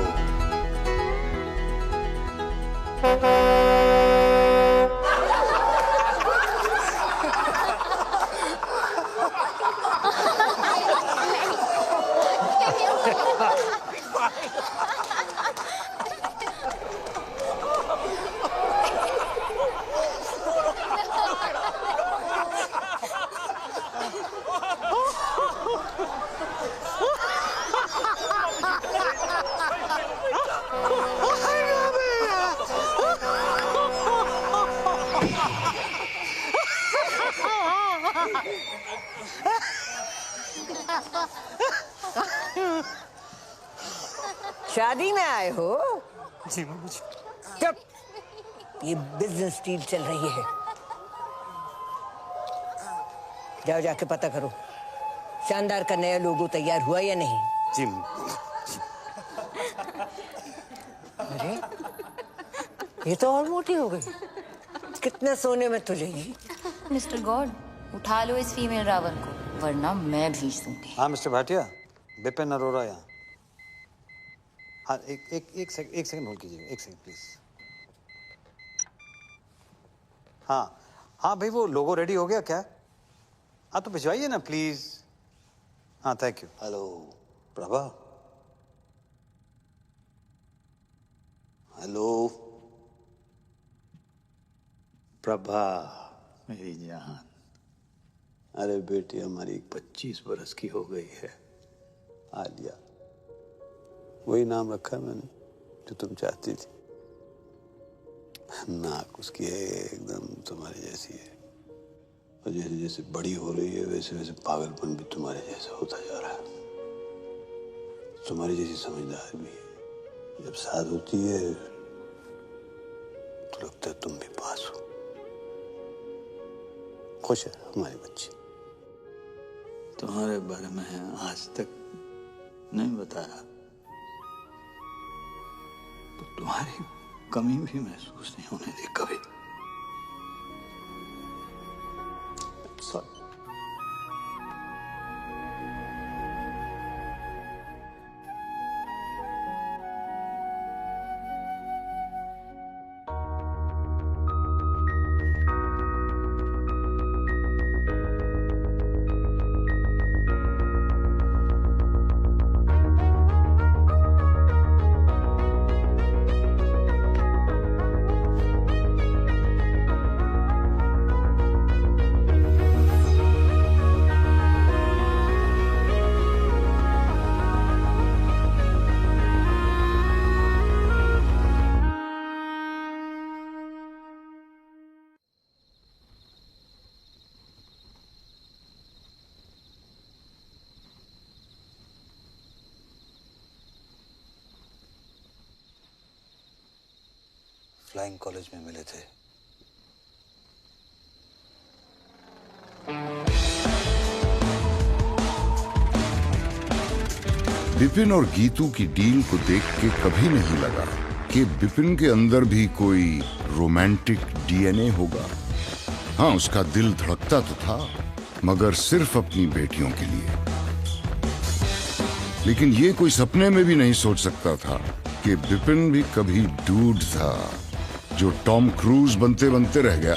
शादी में आए हो? जी मम्मी जी। चुप, ये बिजनेस डील चल रही है। जाओ जाके पता करो शानदार का नया लोगो तैयार हुआ या नहीं। जी। अरे ये तो और मोटी हो गई। कितने सोने में तुझे? मिस्टर गॉड, उठा लो इस फीमेल रावण को, वरना मैं भेज दूंगी। हाँ मिस्टर भाटिया, बिपिन अरोरा यहाँ। हाँ एक सेकंड होल्ड कीजिएगा, एक सेकंड प्लीज। हाँ भाई, वो लोगो रेडी हो गया क्या? हाँ तो भिजवाइए ना प्लीज। हाँ thank you. Hello Prabha. Hello Prabha मेरी जान। अरे बेटी हमारी 25 बरस की हो गई है, आलिया। वही नाम रखा मैंने जो तुम चाहती थी। नाक उसकी है एकदम तुम्हारी जैसी है, और जैसे जैसे बड़ी हो रही है वैसे वैसे पागलपन भी तुम्हारे जैसा होता जा रहा है। तुम्हारी जैसी समझदार भी है। जब साथ होती है तो लगता है तुम भी पास हो। खुश है हमारी बच्ची। तुम्हारे बारे में आज तक नहीं बताया तो तुम्हारी कमी भी महसूस नहीं होने दी कभी। सॉरी। फ्लाइंग कॉलेज में मिले थे। विपिन और गीतू की डील को देख के कभी नहीं लगा कि विपिन के अंदर भी कोई रोमांटिक डीएनए होगा। हाँ, उसका दिल धड़कता तो था, मगर सिर्फ अपनी बेटियों के लिए। लेकिन ये कोई सपने में भी नहीं सोच सकता था कि विपिन भी कभी डूड था जो टॉम क्रूज बनते बनते रह गया।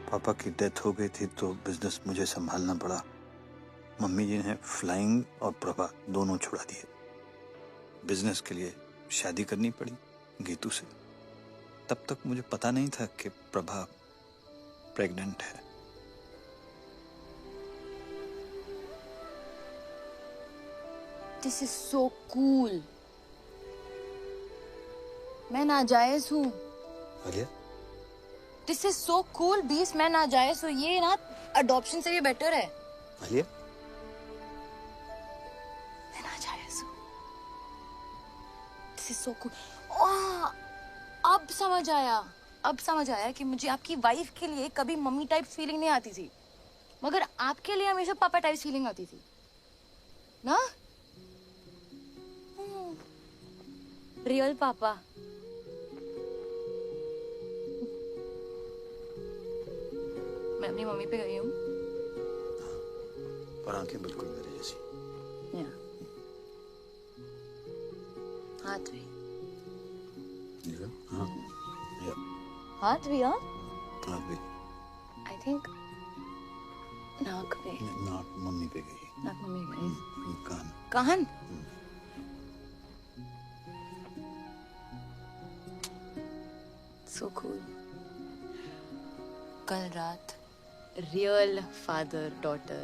पापा की डेथ हो गई थी तो बिजनेस मुझे संभालना पड़ा। मम्मी जी ने फ्लाइंग और प्रभा दोनों छुड़ा दिए। बिजनेस के लिए शादी करनी पड़ी गीतू से। तब तक मुझे पता नहीं था कि प्रभा प्रेग्नेंट है। This is so cool. मैं नाजायज हूँ। Alia? This is so cool, बीस मैं नाजायज हूँ। ये ना अडॉप्शन से भी बेटर है। आलिया? मैं नाजायज हूँ। This is so cool. ओह, अब समझ आया। अब समझ आया कि मुझे आपकी वाइफ के लिए कभी मम्मी टाइप फीलिंग नहीं आती थी, मगर आपके लिए हमेशा पापा टाइप फीलिंग आती थी, ना? रियल पापा। मैं अपनी मम्मी पे गई हूँ। पर आंखें बिल्कुल मेरे जैसी। हाथ भी। हाँ। हाथ भी, हाँ? हाथ भी। I think नाक पे। नाक मम्मी पे गई। नाक मम्मी गई। कान। कान? So cool. कल रात रियल फादर डॉटर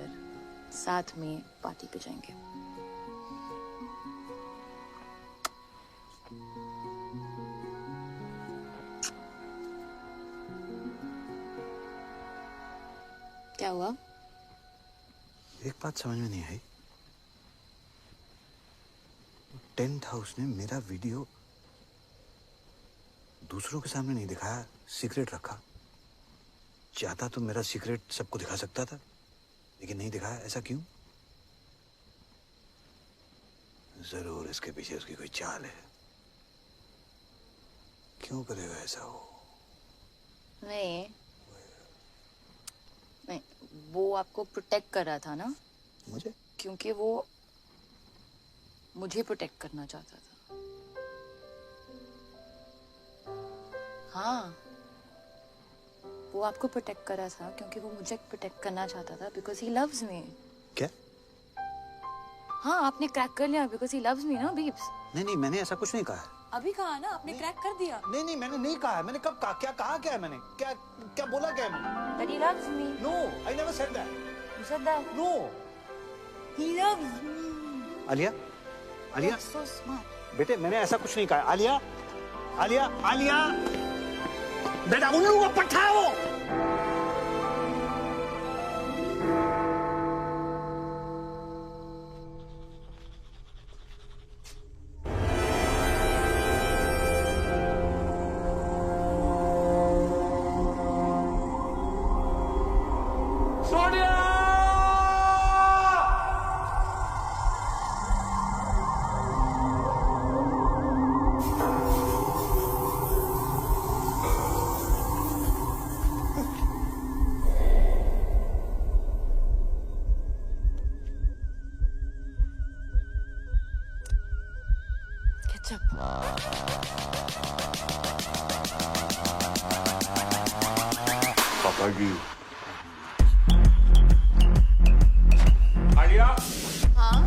साथ में पार्टी पे जाएंगे। क्या हुआ? एक बात समझ में नहीं आई। टेंट हाउस ने मेरा वीडियो दूसरों के सामने नहीं दिखाया, सीक्रेट रखा। चाहता तो मेरा सीक्रेट सबको दिखा सकता था, लेकिन नहीं दिखाया। ऐसा क्यों? जरूर इसके पीछे उसकी कोई चाल है। क्यों करेगा ऐसा वो? नहीं, वो आपको प्रोटेक्ट कर रहा था ना, मुझे? क्योंकि वो मुझे प्रोटेक्ट करना चाहता था। हाँ, वो आपको प्रोटेक्ट कर रहा था क्योंकि वो मुझे प्रोटेक्ट करना चाहता था बिकॉज ही लव्स मी। क्या? हाँ, आपने क्रैक कर लिया बिकॉज ही लव्स मी ना बीब्स। नहीं, मैंने ऐसा कुछ नहीं कहा है। अभी कहा ना, आपने क्रैक कर दिया। नहीं, मैंने नहीं कहा है। मैंने कब कहा? क्या कहा? क्या है मैंने? क्या बोला? क्या है मैंने? That he loves me. No, I never said that. You said that. No. He loves me. Alia, You're so smart. बेटे मैंने ऐसा कुछ नहीं कहा। आलिया, बेटा उल्लू का पट्टा है वो। पापा जी। आलिया। हाँ?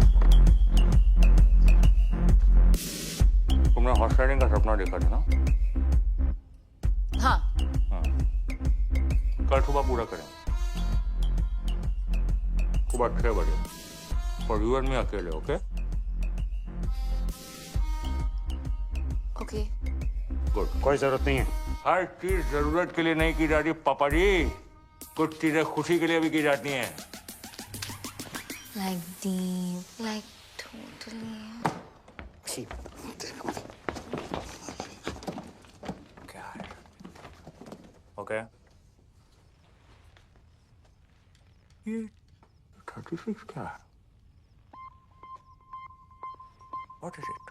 तुमने हॉर्स राइडिंग का सपना देखा था ना? हाँ। कल सुबह पूरा करें। सुबह 6 बजे। और यू एंड मी अकेले, ओके? ओके। गुड। कोई जरूरत नहीं है। हर चीज जरूरत के लिए नहीं की जाती पापा जी। कुछ चीजें खुशी के लिए भी की जाती हैं। Like deep, like totally. क्या है? ओके। ये 36 क्या है? What is it?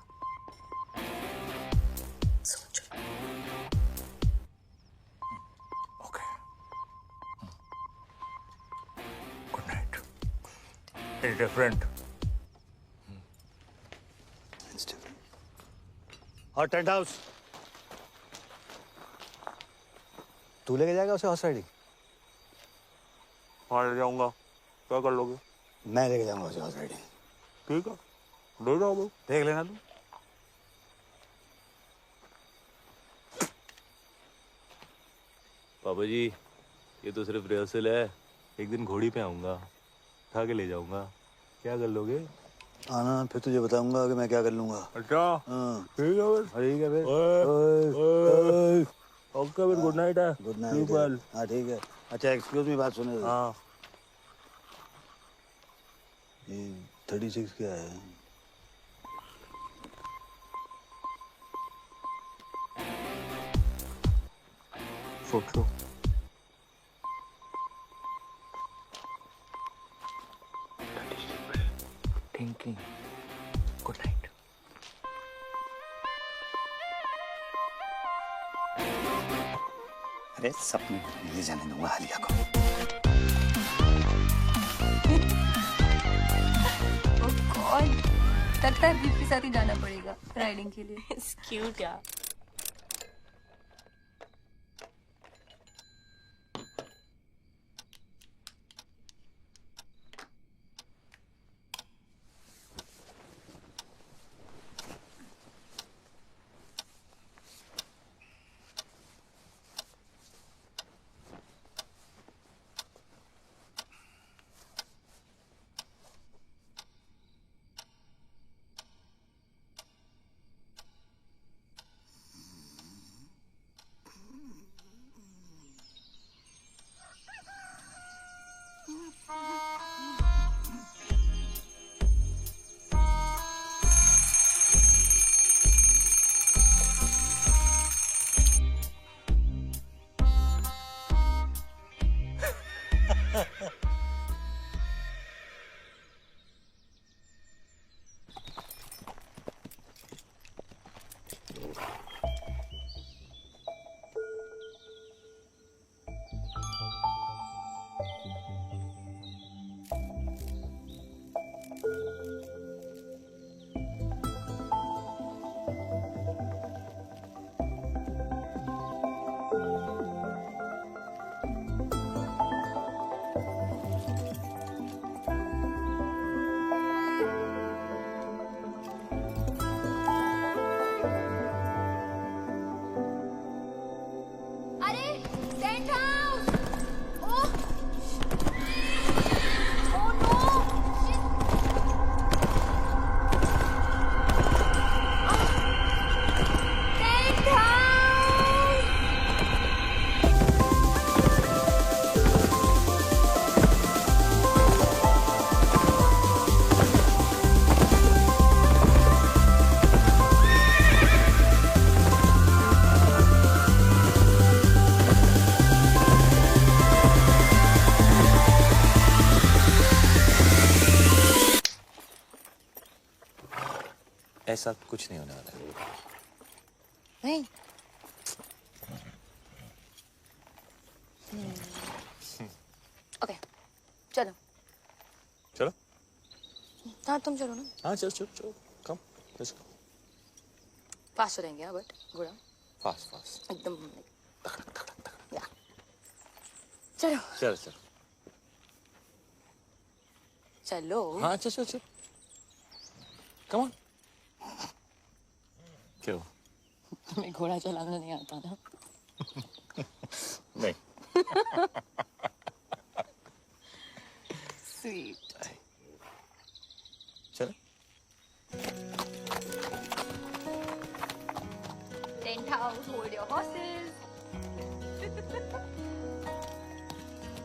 It's different. It's different. और टेंट हाउस तू लेके जाएगा उसे हॉर्स राइडिंग? हाँ ले जाऊंगा। क्या कर लोगे? मैं लेके जाऊंगा उसे हॉर्स राइडिंग। ठीक है, ले जाओ भाई। देख लेना तू। पापा जी, ये तो सिर्फ रिहर्सल है। एक दिन घोड़ी पे आऊंगा, उठा के ले जाऊंगा। क्या कर लोगे? आना, फिर तुझे बताऊंगा कि मैं क्या कर लूंगा। अच्छा। हाँ ठीक है फिर। ठीक है फिर। ओके फिर, गुड नाइट है। Good night. हाँ ठीक है। अच्छा एक्सक्यूज मी, बात सुने। हाँ। ये 36 क्या है? सोचो। Thinking. Good night. अरे सपने ले जाने दूंगा आलिया को। Oh God, लगता है बीफ के साथ ही जाना पड़ेगा राइडिंग के लिए। It's cute यार। ऐसा कुछ नहीं होने वाला है। नहीं। ओके, चलो। चलो। हाँ तुम चलो ना। हाँ चलो चलो चलो, कम, लेट्स गो। फास्ट चलेंगे बट गुड़ा। फास्ट एकदम या। चलो। चलो चलो। चलो। हाँ चलो चलो चलो। Come on. क्यों? तुम्हें घोड़ा चलाना नहीं आता ना? नहीं। Sweet. चलो। Tent house, hold your horses.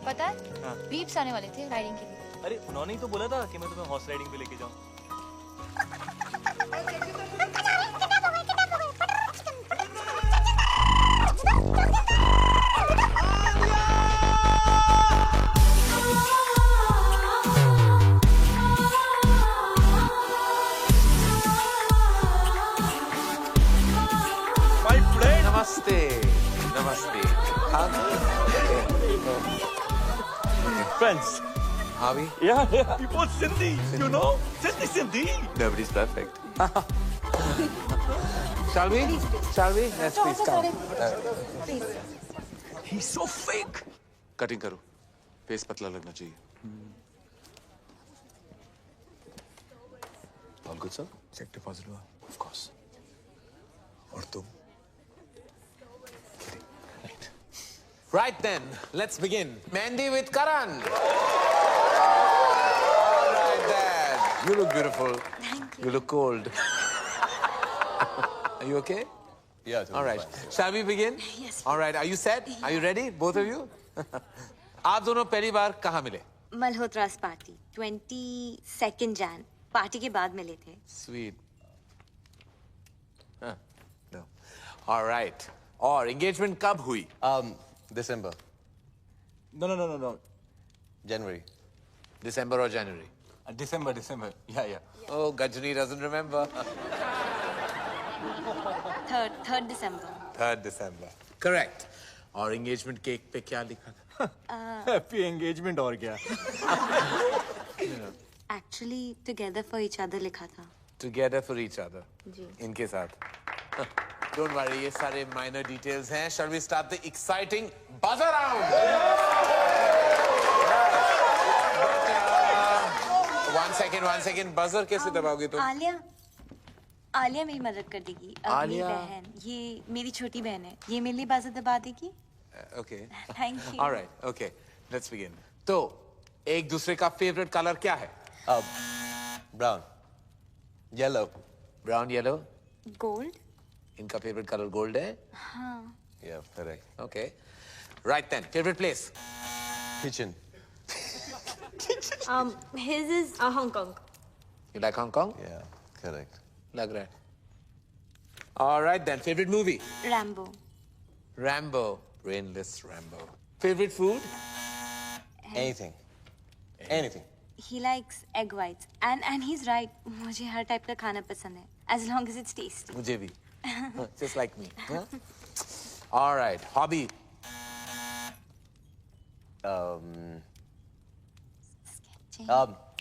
पता है? हाँ। वीप्स आने वाले थे राइडिंग के लिए। अरे उन्होंने ही तो बोला था कि मैं तुम्हें हॉर्स राइडिंग पे लेके जाऊं। Namaste. Namaste. Friends. Are we? Yeah, yeah. We both Sindhi, you know? Sindhi. Nobody's perfect. Shall we? Shall we? Let's please come. He's so fake. Cutting करो. Face पतला लगना चाहिए. All good, sir? Check deposit हुआ. Of course. और तुम? Right then, let's begin. Mandy with Karan. All right, Dad. You look beautiful. Thank you. You look cold. Are you okay? Yeah, totally All right. fine. Shall we begin? Yes. All right. Are you set? Are you ready? Both of you? आप दोनों पहली बार कहाँ मिले? मल्होत्रास party 22 Jain party के बाद मिले थे. Sweet. Huh. No. All right. और engagement कब हुई? December. No. January. December or January? December. Yeah. Oh, Gajni doesn't remember. 3rd December. 3rd December. Correct. और engagement cake पे क्या लिखा था? Happy engagement और क्या? Actually, together for each other लिखा था. Together for each other. जी. इनके साथ. Don't worry, ये सारे minor details हैं. Shall we start the exciting buzzer round? One second. Buzzer कैसे दबाओगे तुम? आलिया मेरी मदद कर देगी. मेरी आलिया? बहन. ये मेरी छोटी बहन है. ये मेरे लिए बाज़ दबा देगी. Okay. Thank you. All right. Okay. Let's begin. तो एक दूसरे का favorite color क्या है? Brown. Yellow. Brown, yellow. Gold. इनका favorite color gold है? हाँ. Yeah, correct. Okay. Right then. Favorite place? Kitchen. His is Hong Kong. You like Hong Kong? Yeah, correct. लग रहा है. All right then. Favorite movie? Rambo. Rambo. Brainless Rambo. Favorite food? Anything. Anything. He likes egg whites. And he's right. मुझे हर type का खाना पसंद है. As long as it's tasty. मुझे भी. Just like me. Huh? All right. Hobby?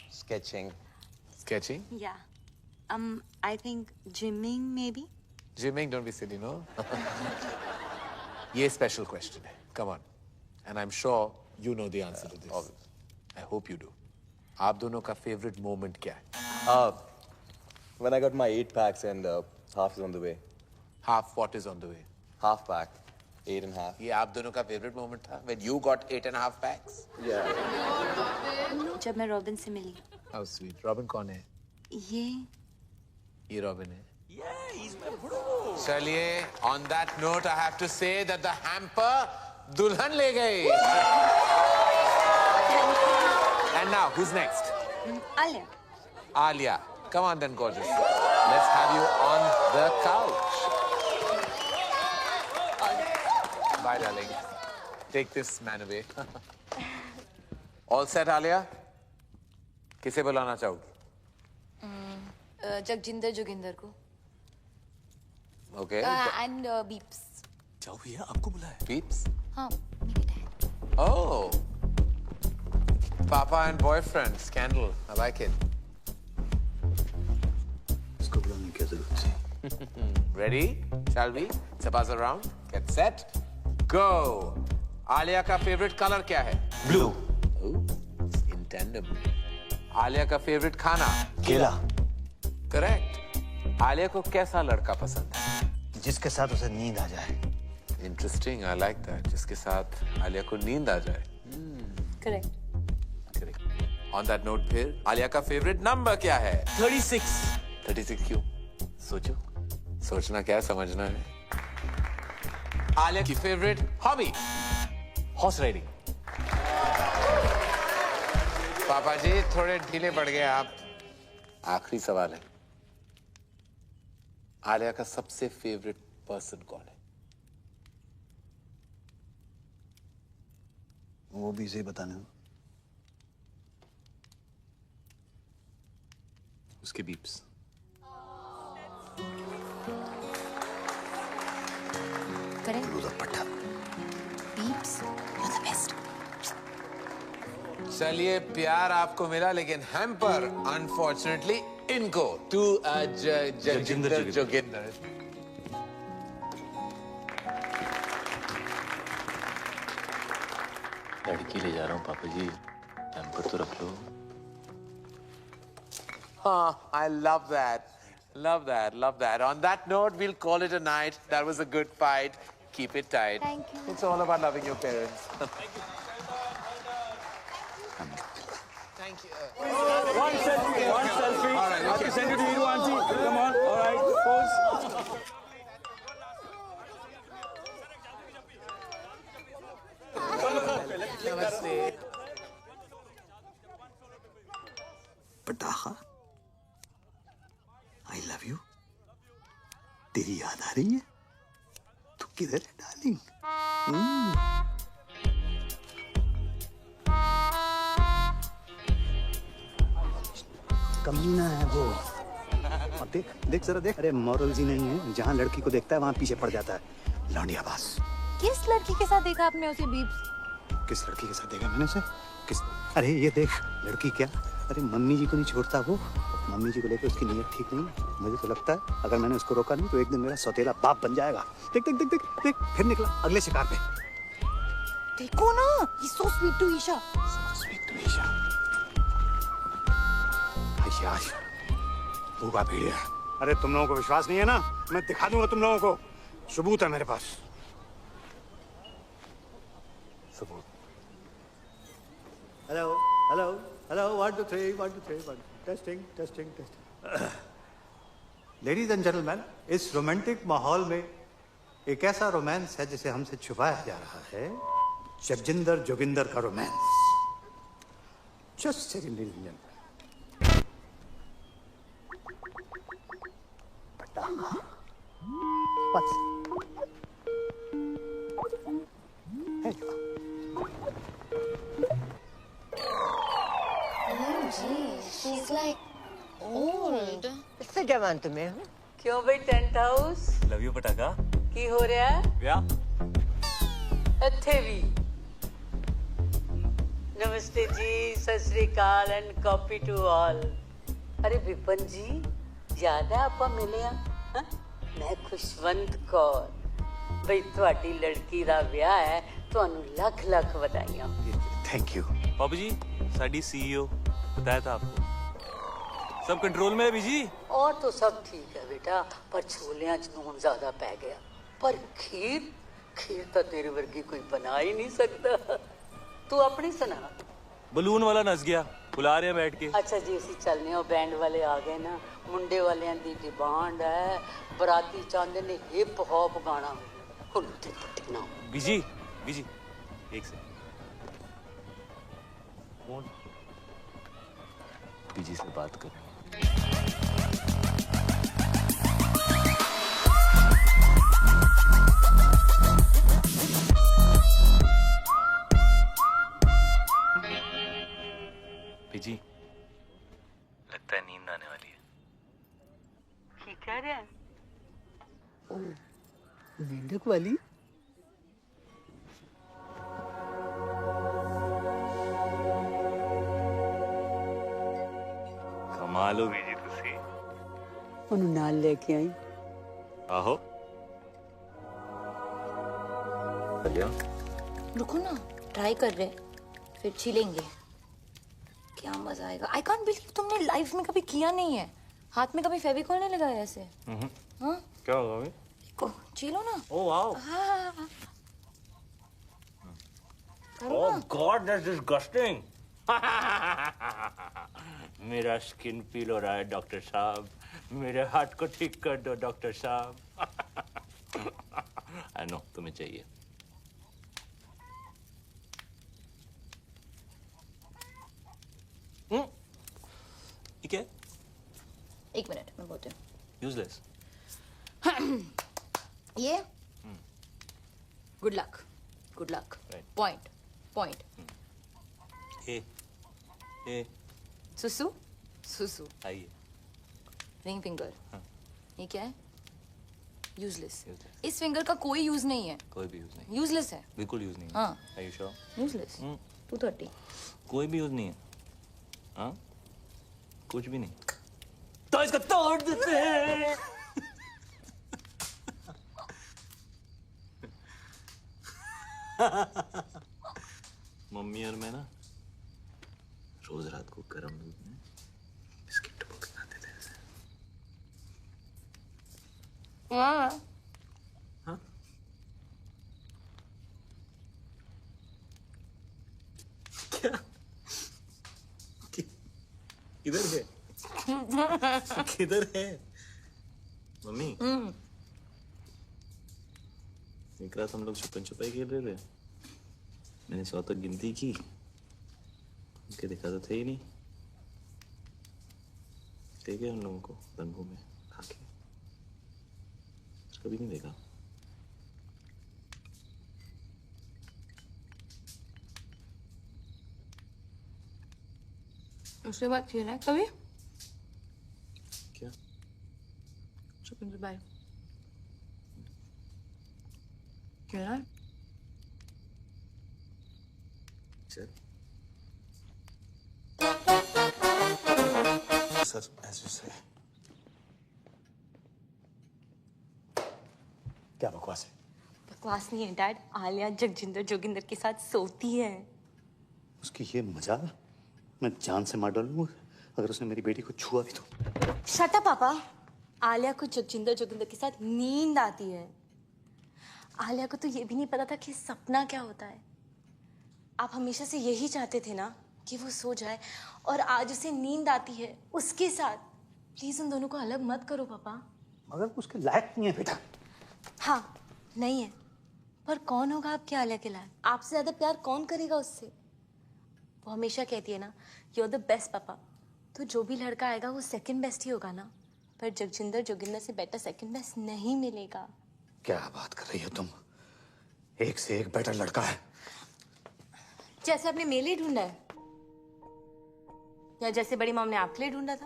Sketching. Sketching? Yeah. I think gymming maybe. Gymming? Don't be silly, no? ये special question है. Come on. And I'm sure you know the answer to this. Obvious. I hope you do. आप दोनों का favorite moment क्या है? When I got my 8 packs and half is on the way. Half what is on the way? Half pack. 8.5. ये आप दोनों का favorite moment था? When you got 8.5 packs? Yeah. जब मैं रॉबिन से मिली. How sweet. Robin कौन है? ये Robin है. Yeah, he's my bro. चलिए, on that note, I have to say that the hamper दुल्हन ले गई. And now, who's next? Alia. Alia. Come on then, gorgeous. Let's have you on the couch. Bye, darling. Take this man away. All set, Alia? किसे बुलाना चाहोगी? जगजिंदर जोगिंदर को Okay. And beeps. जाओ भैया, आपको बुलाया। Peeps? हाँ Oh. Papa and boyfriend scandal. I like it. इसको बुलाने की जरूरत थी। Ready? Shall we? It's a buzz around. Get set. Go. Alia का favorite color क्या है? Blue. In tandem. आलिया का favorite खाना? केला। Correct. आलिया को कैसा लड़का पसंद है? जिसके साथ उसे नींद आ जाए। Interesting. I like that. जिसके साथ आलिया को नींद आ जाए। करेक्ट। On that note फिर आलिया का favorite number क्या है? 36। 36 क्यों? सोचो। सोचना क्या है, समझना है। आलिया की favorite hobby? Horse riding. पापा जी थोड़े ढीले पड़ गए आप। आखिरी सवाल है, आलिया का सबसे फेवरेट पर्सन कौन है? वो भी इसे बताने दो। उसके beeps. Beeps, you're the best. चलिए प्यार आपको मिला, लेकिन हैम्पर अनफॉर्चुनेटली इनको टू जगजिंदर जोगिंदर। लड़की ले जा रहा हूँ पापा जी, हैम्पर तो रख लो। हाँ, I love that. Love that, love that. On that note, we'll call it a night. That was a good fight. Keep it tight. Thank you. It's all about loving your parents. Thank you. One selfie. All right, I can send it to you, auntie. Come on. All right. Pose. Namaste. पटाखा, आई love you. तेरी याद आ रही है? तू किधर है darling? कमीना है वो। अब देख देख जरा देख। अरे मॉरल्स ही नहीं है, जहाँ लड़की को देखता है वहाँ पीछे पड़ जाता है। लौंडिया बास। किस लड़की के साथ देखा आपने उसे बीप्स? किस लड़की के साथ देखा मैंने उसे? किस? अरे ये देख, लड़की क्या, अरे मम्मी जी को नहीं छोड़ता वो। मम्मी जी को लेकर उसकी नीयत ठीक नहीं है। मुझे तो लगता है अगर मैंने उसको रोका नहीं तो एक दिन मेरा सौतेला बाप बन जाएगा। देख देख देख देख देख, फिर निकला अगले शिकार पे। देखो ना, he's so sweet to Isha. Sweet to Isha. यार, भूखा भेड़िया। अरे तुम लोगों को विश्वास नहीं है ना? मैं दिखा दूंगा तुम लोगों को। सबूत है मेरे पास। सबूत। Hello hello hello, 1 2 3 1 2 3 1 testing testing testing. Ladies and gentleman, इस रोमांटिक माहौल में एक ऐसा रोमांस है जिसे हमसे छुपाया जा रहा है। जगजिंदर जोगिंदर का romance. Just second ladies and gentleman. What's hey. She's like old. इससे जवान तुम्हें हूँ। क्यों भाई टेंट हाउस लव यू पटाखा। की हो रहा है? या ਇੱਥੇ ਵੀ नमस्ते जी, सत श्री अकाल एंड कॉपी टू ऑल। अरे विपन जी, याद है ਆਪਾਂ ਮਿਲੇ ਆ? मैं खुशवंत कौर। ਬਈ ਤੁਹਾਡੀ ਲੜਕੀ ਦਾ ਵਿਆਹ ਹੈ, ਤੁਹਾਨੂੰ ਲੱਖ ਲੱਖ ਵਧਾਈਆਂ। Thank you. पापा जी, साडी सीईओ बताया था आपको, सब कंट्रोल में है बीजी। और तो सब ठीक है बेटा, पर छोलियां च नून ज्यादा पै गया। पर खीर खीर तो तेरे वर्गी कोई बना ही नहीं सकता। तू अपनी सुना। बलून वाला नस गया, बुला रहे हैं बैठ के। अच्छा जी, ਅਸੀਂ ਚੱਲਨੇ ਆ। बैंड वाले आ गए ना, मुंडे वालियां दी डिमांड है, बराती चाहते ने हिप हॉप गाना। हुन ते पट्टी ना बीजी बीजी, एक से बीजी से बात करनी है। बीजी, लगता है नींद आने वाली है। कह रहा है? मेंढक वाली? कमाल हो बीजी तुसी। ਉਹਨੂੰ ਨਾਲ ਲੈ ਕੇ ਆਈ। आहो चलिया। रुको ना, ट्राई कर रहे फिर छीलेंगे। क्या मजा आएगा। आई कांट बिलीव तुमने लाइफ में कभी किया नहीं है। हाथ में कभी फेविकॉल नहीं लगाया ऐसे। हाँ क्या होगा अभी? देखो छीलो ना। Oh wow. हाँ Oh God, that's disgusting. मेरा स्किन पील हो रहा है डॉक्टर साहब। मेरे हाथ को ठीक कर दो डॉक्टर साहब। आई नो तुम्हें चाहिए। ठीक है। एक मिनट मैं बोलती हूँ। यूजलेस। ये good luck point point A सुसु सुसु आइए। Ring finger. ये क्या है? यूजलेस। इस फिंगर का कोई यूज नहीं है। कोई भी यूज नहीं। यूजलेस है। बिल्कुल यूज नहीं है। हाँ। Are you sure? यूजलेस। 230। कोई भी यूज नहीं है। हाँ कुछ भी नहीं। तो इसको तोड़ देते हैं। मम्मी और मैं ना रोज रात को गर्म दूध में बिस्किट टपक खाते थे ऐसे। हाँ। हाँ? क्या? किधर है? किधर है? मम्मी एक रात हम लोग छुपन छुपाई खेल रहे थे। मैंने 100 तक गिनती की। उनके दिखा तो थे ही नहीं। ठीक है उन लोगों को रंगों में खा के कभी नहीं देखा। उसके बाद खेला है कभी? क्या? छुपन छुपाई खेला है? Sir, as you say. क्या बकवास है? बकवास नहीं है डैड। आलिया जगजिंदर जोगिंदर के साथ सोती है। उसकी ये मजाल मैं जान से मार डालूंगा अगर उसने मेरी बेटी को छुआ भी तो। शट अप पापा। आलिया को जगजिंदर जोगिंदर के साथ नींद आती है। आलिया को तो ये भी नहीं पता था कि सपना क्या होता है। आप हमेशा से यही चाहते थे ना कि वो सो जाए, और आज उसे नींद आती है उसके साथ। प्लीज उन दोनों को अलग मत करो पापा। मगर उसके लायक नहीं है बेटा। हाँ नहीं है, पर कौन होगा आपके आलिया के लायक? आपसे ज्यादा प्यार कौन करेगा उससे? वो हमेशा कहती है ना, यू आर द बेस्ट पापा। तो जो भी लड़का आएगा वो सेकंड बेस्ट ही होगा ना। पर जगजिंदर जोगिंदर से बेटर सेकंड बेस्ट नहीं मिलेगा। क्या बात कर रही हो तुम? एक से एक बेटर लड़का है। जैसे आपने मेरे लिए ढूंढा है, या जैसे बड़ी मॉम ने आपके लिए ढूंढा था,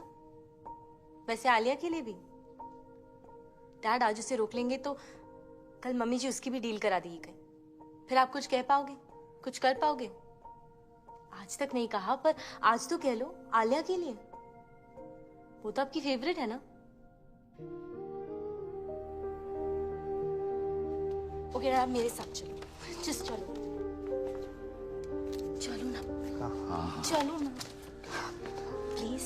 वैसे आलिया के लिए भी। डैड आज उसे रोक लेंगे तो कल मम्मी जी उसकी भी डील करा देगी कहीं। फिर आप कुछ कह पाओगे, कुछ कर पाओगे? आज तक नहीं कहा, पर आज तो कह लो आलिया के लिए। वो तो आपकी फेवरेट है ना। ओके डैड, आप मेरे साथ चलो। जस्ट चलो, चलो ना, चलो ना प्लीज।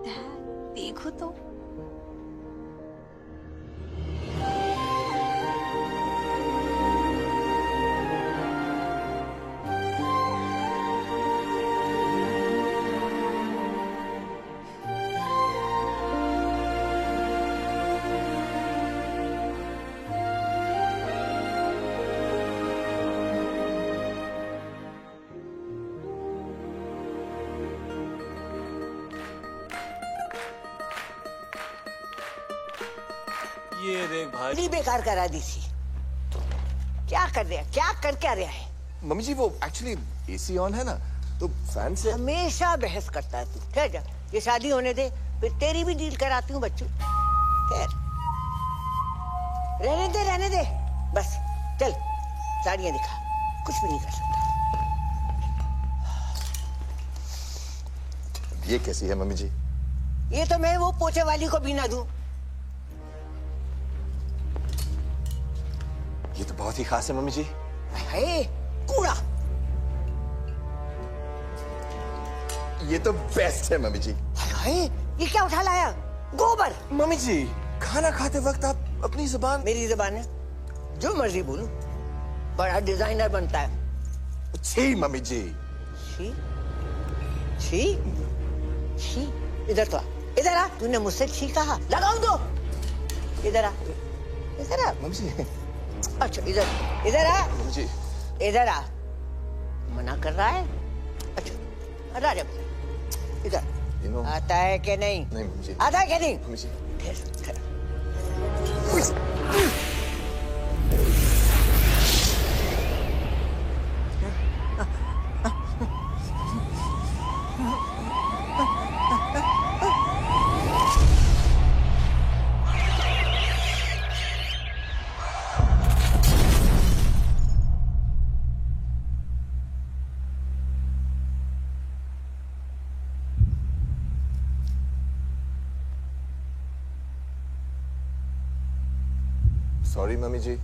डैड देखो तो। ये देख भाई। नहीं बेकार करा दी थी। क्या कर रहा है? क्या कर क्या रहा है? मम्मी जी वो एक्चुअली एसी ऑन है ना, तो फैन से हमेशा बहस करता है तू। ठहर जा, ये शादी होने दे, फिर तेरी भी डील कराती हूँ बच्चों। खैर रहने दे बस। चल साड़ियाँ दिखा, कुछ भी नहीं कर सकता। ये कैसी है मम्मी जी? ये तो मैं वो पोछे वाली को भी ना दूं। ये तो बहुत ही खास है मम्मी जी। है कूड़ा। ये तो बेस्ट है मम्मी जी। है ये क्या उठा लाया? गोबर। मम्मी जी खाना खाते वक्त आप अपनी जुबान। मेरी जुबान है, जो मर्जी बोलूं। बड़ा डिजाइनर बनता है। छी मम्मी जी। छी छी छी। इधर तो आ, इधर आ। तूने मुझसे छी कहा, लगाऊं दो। इधर आ, इधर आ मम्मी जी। अच्छा इधर आ मम्मी जी। इधर आ। मना कर रहा है? अच्छा राजा इधर आता है कि नहीं? नहीं मम्मी जी। आता है कि नहीं? मम्मी जी। सॉरी मम्मी जी।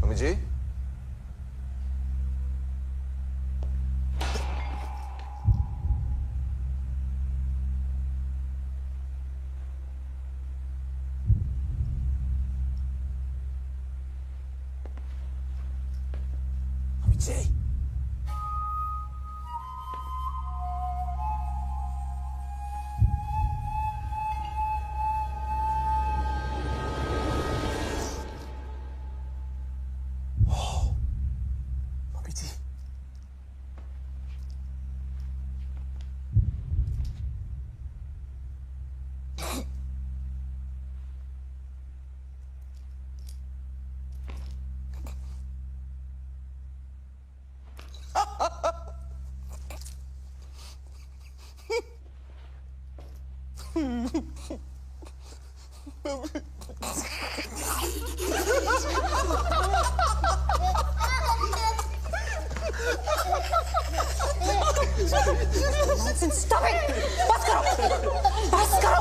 मम्मी जी। मम्मी जी। Stop it! बस करो!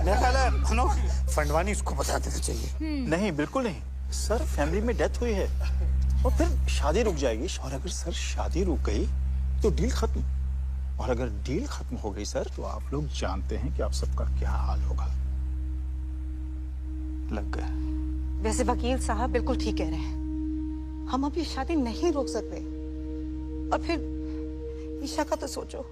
मेरा ख्याल है हनो फंडवानी इसको बता देना चाहिए। नहीं बिल्कुल नहीं सर, फैमिली में डेथ हुई है और फिर शादी रुक जाएगी। और अगर सर शादी रुक गई तो डील खत्म, और अगर डील खत्म हो गई सर तो आप लोग जानते हैं कि आप सबका क्या हाल होगा। लग गए। वैसे वकील साहब बिल्कुल ठीक कह रहे हैं, हम अब ये शादी नहीं रोक सकते। और फिर ईशा का तो सोचो।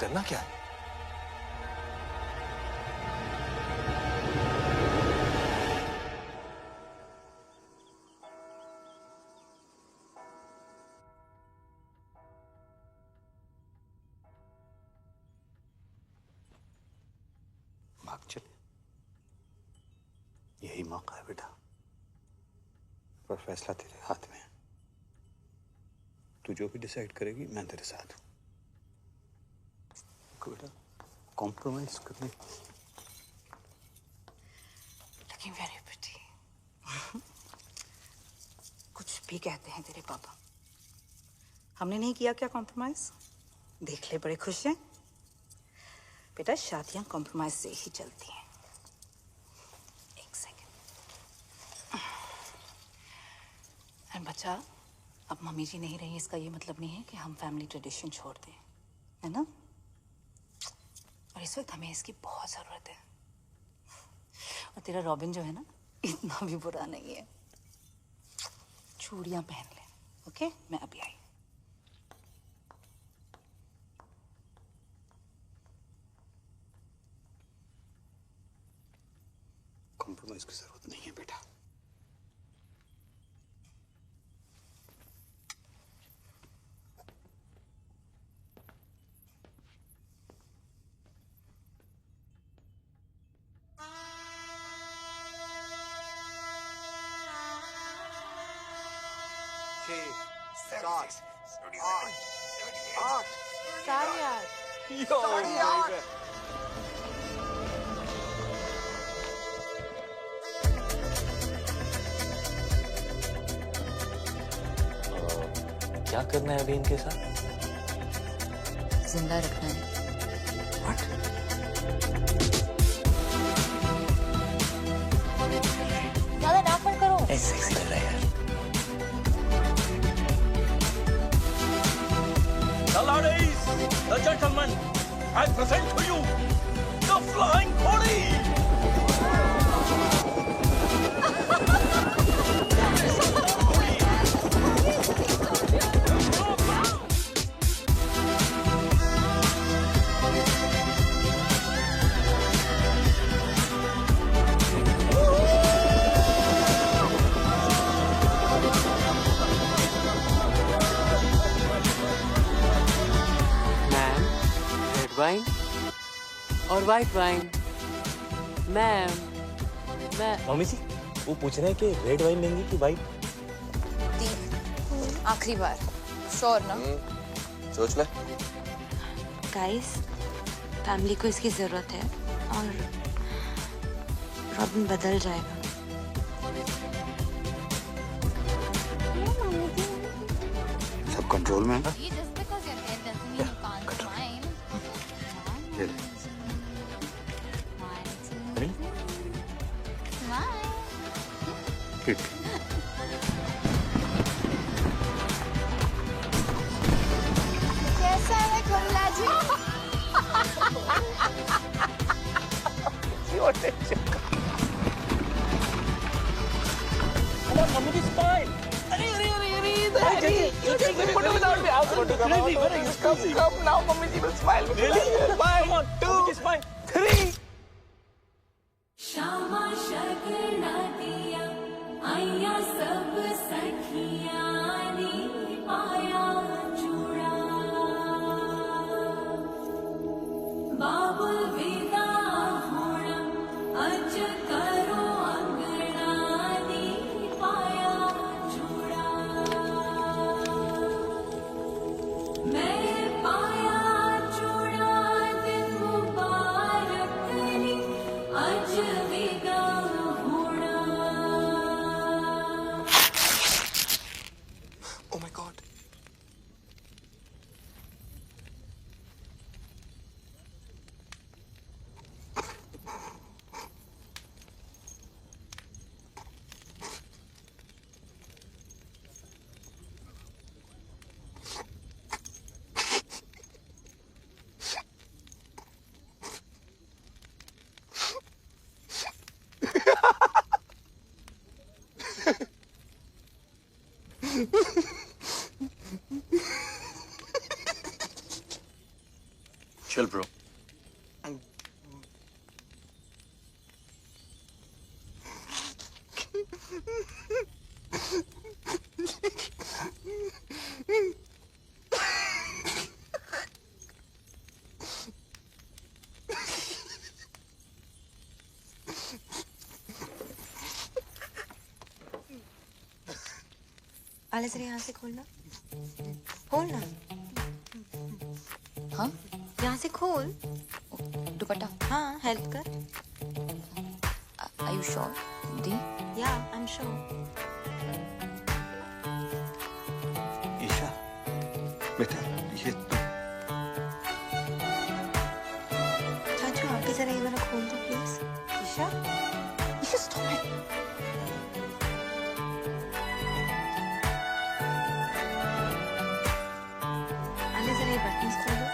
करना क्या है? भाग चल, यही मौका है बेटा, पर फैसला तेरे हाथ में है। तू जो भी डिसाइड करेगी मैं तेरे साथ हूं। बेटा कॉम्प्रोमाइज करने लुकिंग वेरी प्रिटी। कुछ भी कहते हैं तेरे पापा, हमने नहीं किया क्या कॉम्प्रोमाइज? देख ले, बड़े खुश हैं। बेटा शादियां कॉम्प्रोमाइज से ही चलती हैं। एक सेकंड। एंड बच्चा, अब मम्मी जी नहीं रही, इसका ये मतलब नहीं है कि हम फैमिली ट्रेडिशन छोड़ दें, है ना? और इस वक्त हमें इसकी बहुत जरूरत है। और तेरा रॉबिन जो है ना, इतना भी बुरा नहीं है। चूड़ियां पहन ले, ओके? मैं अभी आई। कॉम्प्रोमाइज की जरूरत नहीं है बेटा। साढ़े आठ। क्या करना है अभी इनके साथ? जिंदा रखना है। ज्यादा नाक बंद करो। सेक्सी लग रहा है यार। The ladies, the gentlemen, I present to you the Flying Pony. Wine और वाइट वाइन। मैम मम्मी जी वो पूछ रहे हैं कि रेड वाइन लेंगी कि वाइट? आखिरी बार श्योर ना? सोच ले। गाइस, फैमिली को इसकी जरूरत है और रॉबिन बदल जाएगा। सब कंट्रोल में है? ठीक। कैसा है कमला जी? मम्मी की स्माइल। अरे photo without me. I'll photo come now. Mummy ji will smile. Really? 1, 2, smile. 3. Shyama शगना दिया आया सब सखियां नी पाया चूड़ा बाबुल विदा होना अज करो अंगना नी पाया चूड़ा मैं पाया चूड़ा दिन मुबारक नी अज विदा होना। Oh my God. Chill, bro. आले जरा यहाँ से खोलना, खोलना। हाँ? यहाँ से खोल। दुपट्टा। हाँ, हेल्प कर। Are you sure? The? Yeah, I'm sure. Isha, बेटा ये चाचू आके जरा ये वाला खोल दो please. Isha, Isha stop it. आले जरा ये बटन्स खोल दो।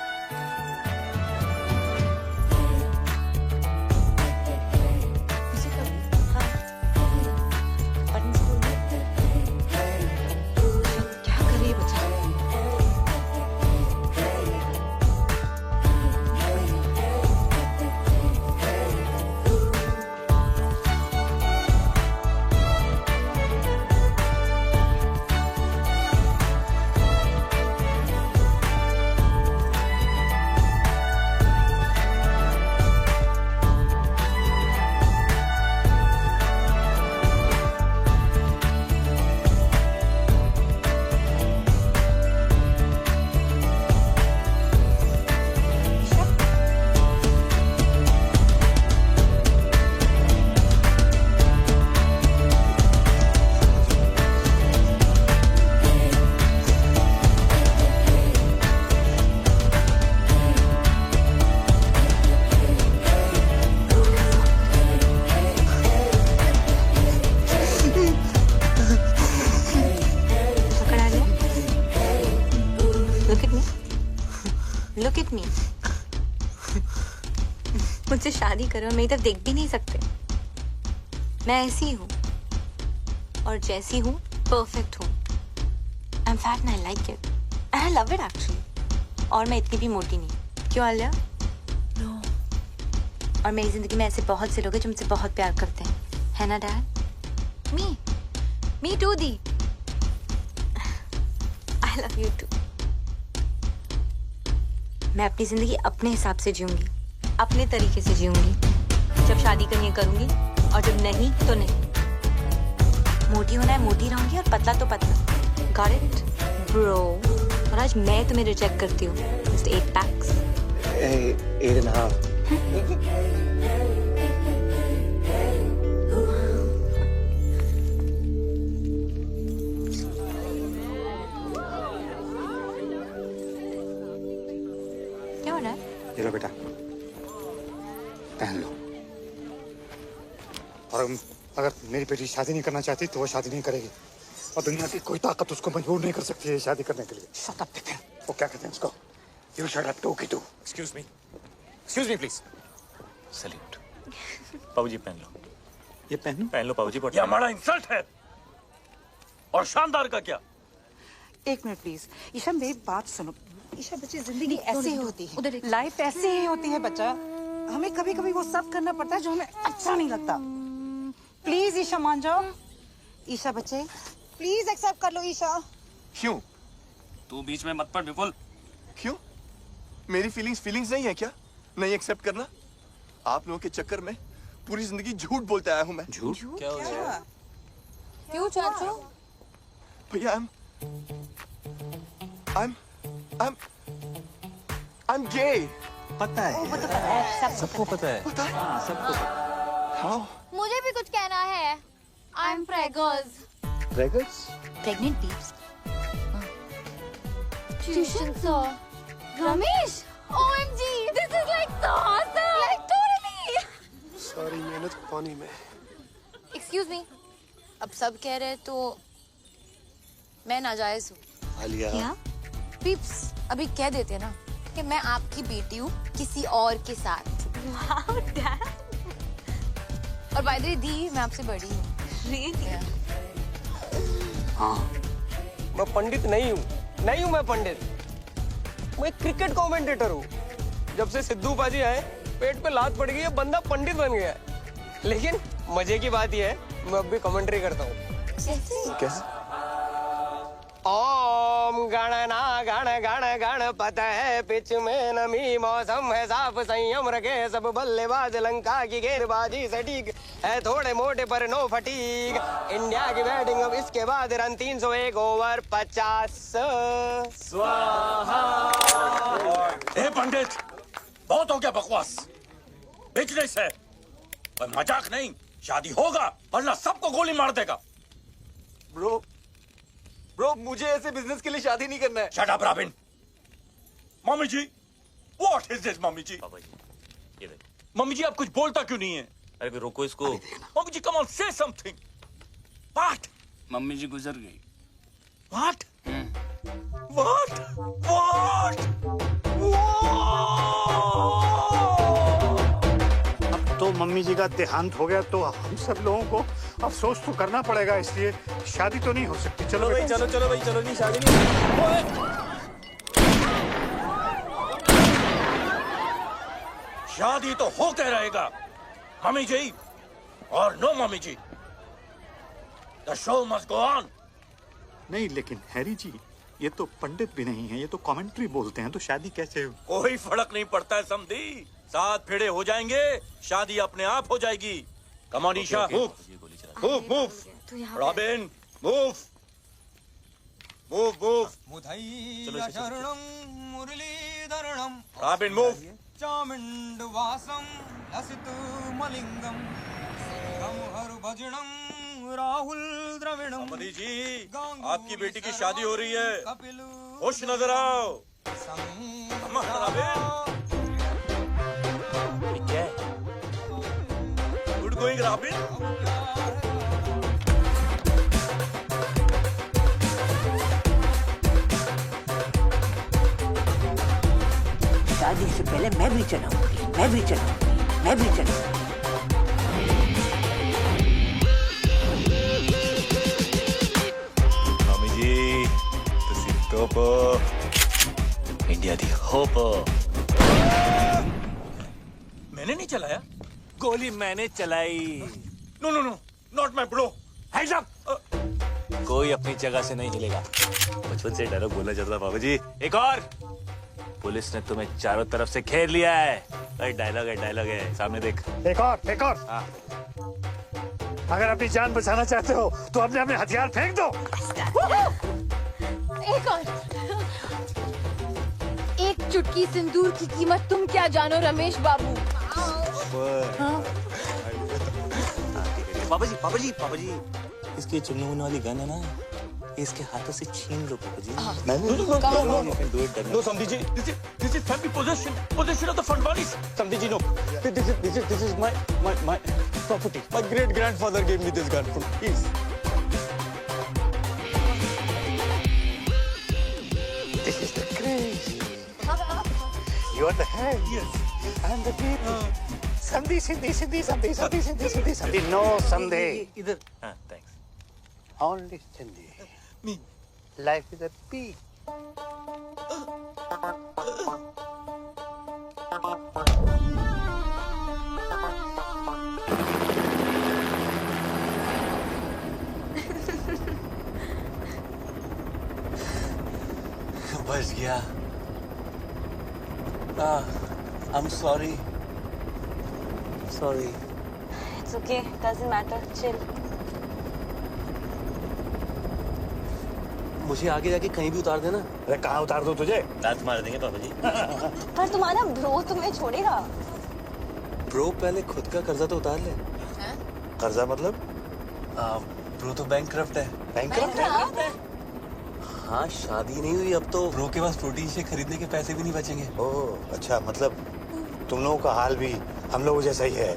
इसे करो। हाँ, बटन्स खोल दो। क्या कर रही है बच्चा? Look at me. मुझसे शादी करो और मेरी तरफ देख भी नहीं सकते। मैं ऐसी हूँ और जैसी हूँ परफेक्ट हूँ। I am fat and I like it and I love it actually. और मैं इतनी भी मोटी नहीं। क्यों आलिया? नो। और मेरी जिंदगी में ऐसे बहुत से लोग हैं जो मुझसे बहुत प्यार करते हैं, है ना डैड? मी टू दी। I love you too. मैं अपनी जिंदगी अपने हिसाब से जीऊंगी, अपने तरीके से जीऊंगी। जब शादी करनी है करूंगी और जब नहीं तो नहीं। मोटी होना है मोटी रहूंगी और पतला तो पतला। Got it bro? और आज मैं तुम्हें रिजेक्ट करती हूँ। Just 8 PACS. 8.5। क्या हो रहा है? ये लो बेटा, पहन लो। और अगर मेरी बेटी शादी नहीं करना चाहती तो वो शादी नहीं करेगी, और दुनिया की कोई ताकत उसको मजबूर नहीं कर सकती है शादी करने के लिए। Shut up Bipin. वो क्या कहते हैं उसको? यू शट अप टू की too. Excuse me please. Salute. बाबूजी पहन लो। ये पहन लो बाबूजी। ये हमारा इंसल्ट है। और शानदार का क्या? एक मिनट प्लीज। ईशा मेरी बात सुनो। ईशा बच्चे जिंदगी ऐसे ही होती है, लाइफ ऐसे ही होती है बच्चा। हमें कभी कभी वो सब करना पड़ता है जो हमें अच्छा नहीं लगता। प्लीज ईशा मान जाओ। ईशा बच्चे प्लीज एक्सेप्ट कर लो ईशा। क्यों? तू बीच में मत पड़ विपुल। क्यों? मेरी फीलिंग्स नहीं है क्या? नहीं एक्सेप्ट करना? आप लोगों के चक्कर में पूरी जिंदगी झूठ बोलते आया हूँ मैं। झूठ? क्या हो गया? क्यों चाचू? भैया I'm gay। पता है। वो तो पता है, सबको पता है। सबको पता है। मुझे भी कुछ कहना है। I am preggers. Preggers? Pregnant peeps. Tuition sir. Ramesh! OMG! This is like so awesome! Like totally! सारी मेहनत पानी में। Excuse me. अब सब कह रहे हैं तो मैं नाजायज हूँ। आलिया। क्या? पीप्स अभी कह देते ना कि मैं आपकी बेटी हूँ किसी और के साथ। Wow, Dad. और बाय द वे दी मैं आपसे बड़ी हूँ। Really? हाँ। मैं पंडित नहीं हूँ मैं पंडित। मैं एक क्रिकेट कमेंटेटर हूँ। जब से सिद्धू बाजी आए पेट पे लात पड़ गई है, बंदा पंडित बन गया है। लेकिन मजे की बात यह है मैं अब भी कमेंट्री करता हूँ। कैसे? ओम गणना गण गण गणपत है, पिच में नमी मौसम है साफ, संयम रखे सब बल्लेबाज, लंका की गेंदबाजी सटीक है, थोड़े मोटे पर नो फटीक। इंडिया की बैटिंग अब इसके बाद रन 301 ओवर 50। स्वाहा। ए पंडित, बहुत हो गया बकवास। बिजनेस है पर मजाक नहीं। शादी होगा वरना सबको गोली मार देगा। ब्रो मुझे ऐसे बिजनेस के लिए शादी नहीं करना है। Shut up Robin. Mummy ji, what is this mummy ji? बाबा जी, ये देख। मम्मी जी आप कुछ बोलता क्यों नहीं है? अरे भी रोको इसको। Mummy ji come on say something. What? Mummy ji गुजर गई। व्हाट? व्हाट? व्हाट? अब तो मम्मी जी का देहांत हो गया तो हम सब लोगों को अफसोस तो करना पड़ेगा, इसलिए शादी तो नहीं हो सकती। चलो भाई चलो नहीं शादी नहीं। शादी तो होके रहेगा मम्मी जी और नो मम्मी जी। The show must go on. नहीं लेकिन हैरी जी ये तो पंडित भी नहीं है, ये तो कमेंट्री बोलते हैं, तो शादी कैसे हो? कोई फर्क नहीं पड़ता है समधी। 7 फेरे हो जाएंगे, शादी अपने आप हो जाएगी। Come on Isha, move. Robin move. Robin move. चामुंडवासम लसित मलिंगम हरु भजनम राहुल द्रविणम। समधी जी आपकी बेटी की शादी हो रही है, खुश नजर आओ। Good going robin. शादी से पहले मैं भी चलाऊंगी, मैं भी चलाऊंगी, मैं भी चलाऊंगी। मामी जी, तुसी टोपो, इंडिया दी होपो। मैंने नहीं चलाया। गोली मैंने चलाई। No no no, not my bro. Hands up. कोई अपनी जगह से नहीं हिलेगा। बचपन से डायलॉग बोला जाता बाबू जी। एक और, पुलिस ने तुम्हें चारों तरफ से घेर लिया है। डायलॉग है, सामने देख। एक और। हाँ। अगर अपनी जान बचाना चाहते हो तो अपने अपने हथियार फेंक दो। एक और। एक चुटकी सिंदूर की कीमत तुम क्या जानो रमेश बाबू। पापा जी, इसकी चुन्नू मुन्नू वाली गन है ना, इसके हाथों से छीन लो पापा जी। No, Samdi ji, this is family possession of the Fadwanis. Samdi ji, no. This is my property. My great grandfather gave me this gun. Please. This is the crazy. You are the head. Yes. I am the people. Sandhi. No, Sandhi. इधर। हाँ, thanks. Only Sandhi. Me. Life is a peak. बच गया। I'm sorry. It's okay, doesn't matter, chill. मुझे आगे जाके कहीं भी उतार देना। अरे कहाँ उतार दो तुझे? दांत मार देंगे पापा जी। पर तुम्हारा ब्रो तुम्हें छोड़ेगा। ब्रो पहले खुद का कर्जा तो उतार ले। कर्जा मतलब? ब्रो तो बैंकक्रप्ट है। बैंकक्रप्ट है? हाँ, शादी नहीं हुई अब तो ब्रो के पास प्रोटीन शेक खरीदने के पैसे भी नहीं बचेंगे। ओह, अच्छा, मतलब तुम लोगों का हाल भी हम लोगों जैसा ही है।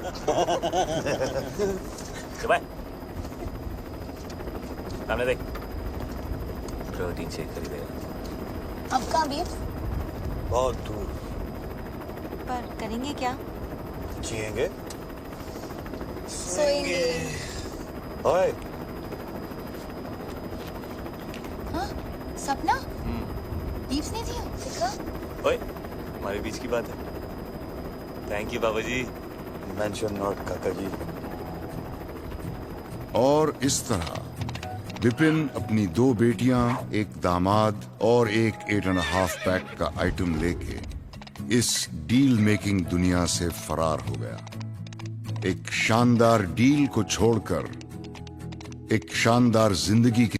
सामने देख, प्रोटीन शेक खरीदेगा। अब कहाँ भी? बहुत दूर। पर करेंगे क्या? जिएंगे, सोएंगे। ओए, हाँ? सपना? लीव्स नहीं दिया? दिखा? ओए, हमारे बीच की बात है। थैंक यू बाबा जी। मेंशन नॉट काका जी। और इस तरह विपिन अपनी 2 बेटियां, एक दामाद और एक 8.5 पैक का आइटम लेके इस डील मेकिंग दुनिया से फरार हो गया। एक शानदार डील को छोड़कर एक शानदार जिंदगी की